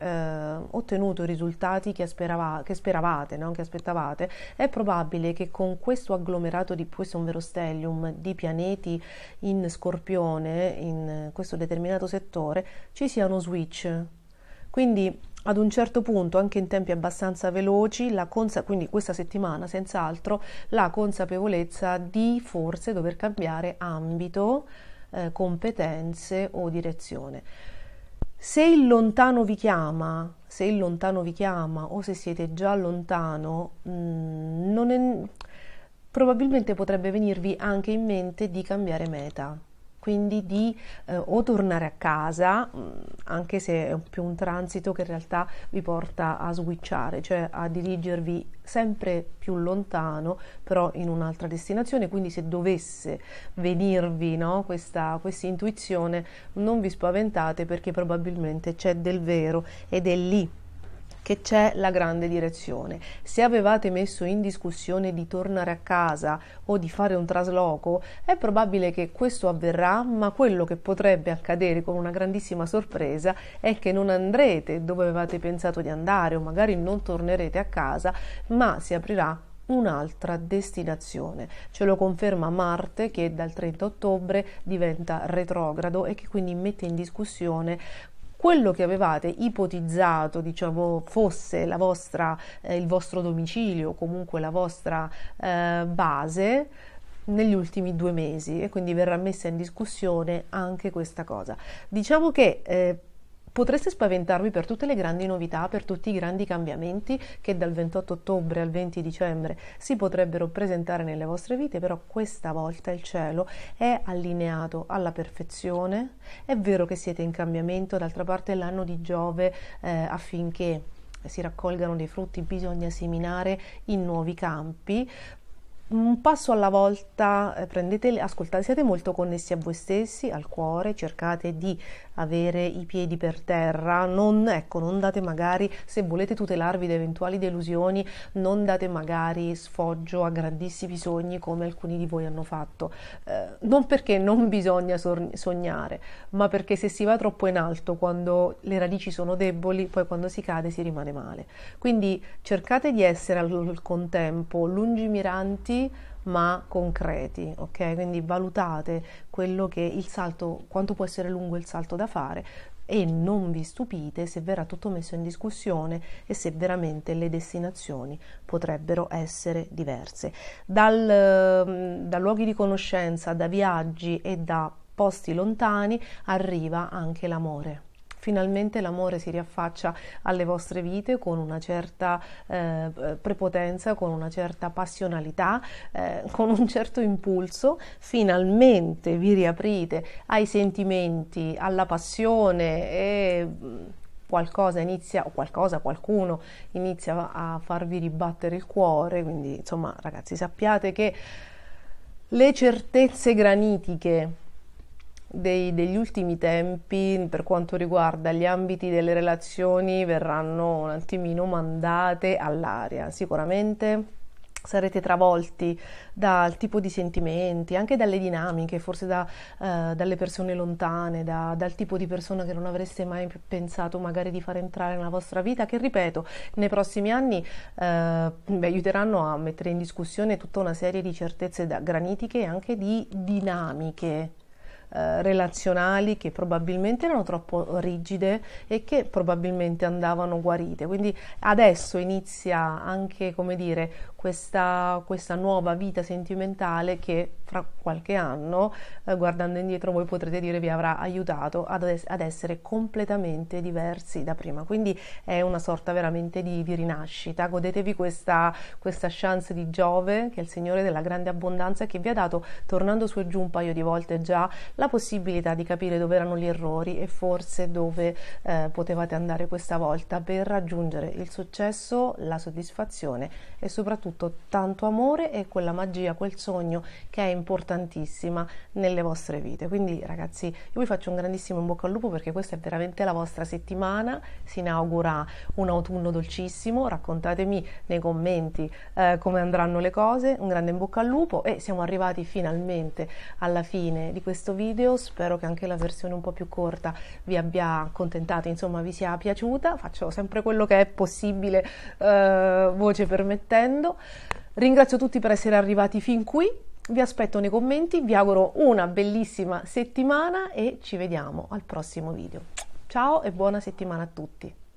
ottenuto i risultati che speravate, no? Che aspettavate, è probabile che con questo agglomerato questo è un vero stellium di pianeti in Scorpione, in questo determinato settore, ci sia uno switch. Quindi ad un certo punto, anche in tempi abbastanza veloci, quindi questa settimana senz'altro, la consapevolezza di forse dover cambiare ambito, competenze o direzione. Se il lontano vi chiama, o se siete già lontano, probabilmente potrebbe venirvi anche in mente di cambiare meta. quindi di o tornare a casa, anche se è più un transito che in realtà vi porta a switchare, cioè a dirigervi sempre più lontano, però in un'altra destinazione. Quindi se dovesse venirvi, no, questa intuizione, non vi spaventate, perché probabilmente c'è del vero ed è lì che c'è la grande direzione. Se avevate messo in discussione di tornare a casa o di fare un trasloco, è probabile che questo avverrà, ma quello che potrebbe accadere con una grandissima sorpresa è che non andrete dove avevate pensato di andare, o magari non tornerete a casa, ma si aprirà un'altra destinazione. Ce lo conferma Marte, che dal 30 ottobre diventa retrogrado e che quindi mette in discussione quello che avevate ipotizzato, diciamo, fosse la vostra, il vostro domicilio, comunque la vostra base negli ultimi 2 mesi, e quindi verrà messa in discussione anche questa cosa. Diciamo che potreste spaventarvi per tutte le grandi novità, per tutti i grandi cambiamenti che dal 28 ottobre al 20 dicembre si potrebbero presentare nelle vostre vite, però questa volta il cielo è allineato alla perfezione. È vero che siete in cambiamento, d'altra parte l'anno di Giove, affinché si raccolgano dei frutti bisogna seminare in nuovi campi. Un passo alla volta, ascoltate, siete molto connessi a voi stessi, al cuore, cercate di avere i piedi per terra, non date magari, se volete tutelarvi da eventuali delusioni, non date magari sfoggio a grandissimi sogni come alcuni di voi hanno fatto, non perché non bisogna sognare, ma perché se si va troppo in alto, quando le radici sono deboli, poi quando si cade si rimane male. Quindi cercate di essere al contempo lungimiranti ma concreti, ok? Quindi valutate quello che il salto, quanto può essere lungo il salto da fare, e non vi stupite se verrà tutto messo in discussione e se veramente le destinazioni potrebbero essere diverse. Da luoghi di conoscenza, da viaggi e da posti lontani arriva anche l'amore. Finalmente l'amore si riaffaccia alle vostre vite con una certa prepotenza, con una certa passionalità, con un certo impulso. Finalmente vi riaprite ai sentimenti, alla passione, e qualcuno inizia a farvi ribattere il cuore. Quindi insomma, ragazzi, sappiate che le certezze granitiche degli ultimi tempi per quanto riguarda gli ambiti delle relazioni verranno un attimino mandate all'aria. Sicuramente sarete travolti dal tipo di sentimenti, anche dalle dinamiche, forse dalle persone lontane, dal tipo di persona che non avreste mai pensato magari di far entrare nella vostra vita, che ripeto, nei prossimi anni vi aiuteranno a mettere in discussione tutta una serie di certezze granitiche e anche di dinamiche relazionali che probabilmente erano troppo rigide e che probabilmente andavano guarite. Quindi adesso inizia anche, come dire, questa nuova vita sentimentale che fra qualche anno, guardando indietro, voi potrete dire vi avrà aiutato ad essere completamente diversi da prima. Quindi è una sorta veramente di rinascita. Godetevi questa chance di Giove, che è il signore della grande abbondanza, che vi ha dato, tornando su e giù un paio di volte già, la possibilità di capire dove erano gli errori e forse dove potevate andare questa volta per raggiungere il successo, la soddisfazione e soprattutto tanto amore e quella magia, quel sogno che è importantissima nelle vostre vite. Quindi ragazzi, io vi faccio un grandissimo in bocca al lupo, perché questa è veramente la vostra settimana. Si inaugura un autunno dolcissimo. Raccontatemi nei commenti come andranno le cose. Un grande in bocca al lupo, e siamo arrivati finalmente alla fine di questo video. Spero che anche la versione un po' più corta vi abbia accontentato, insomma vi sia piaciuta. Faccio sempre quello che è possibile, voce permettendo. Ringrazio tutti per essere arrivati fin qui, vi aspetto nei commenti, vi auguro una bellissima settimana e ci vediamo al prossimo video. Ciao e buona settimana a tutti!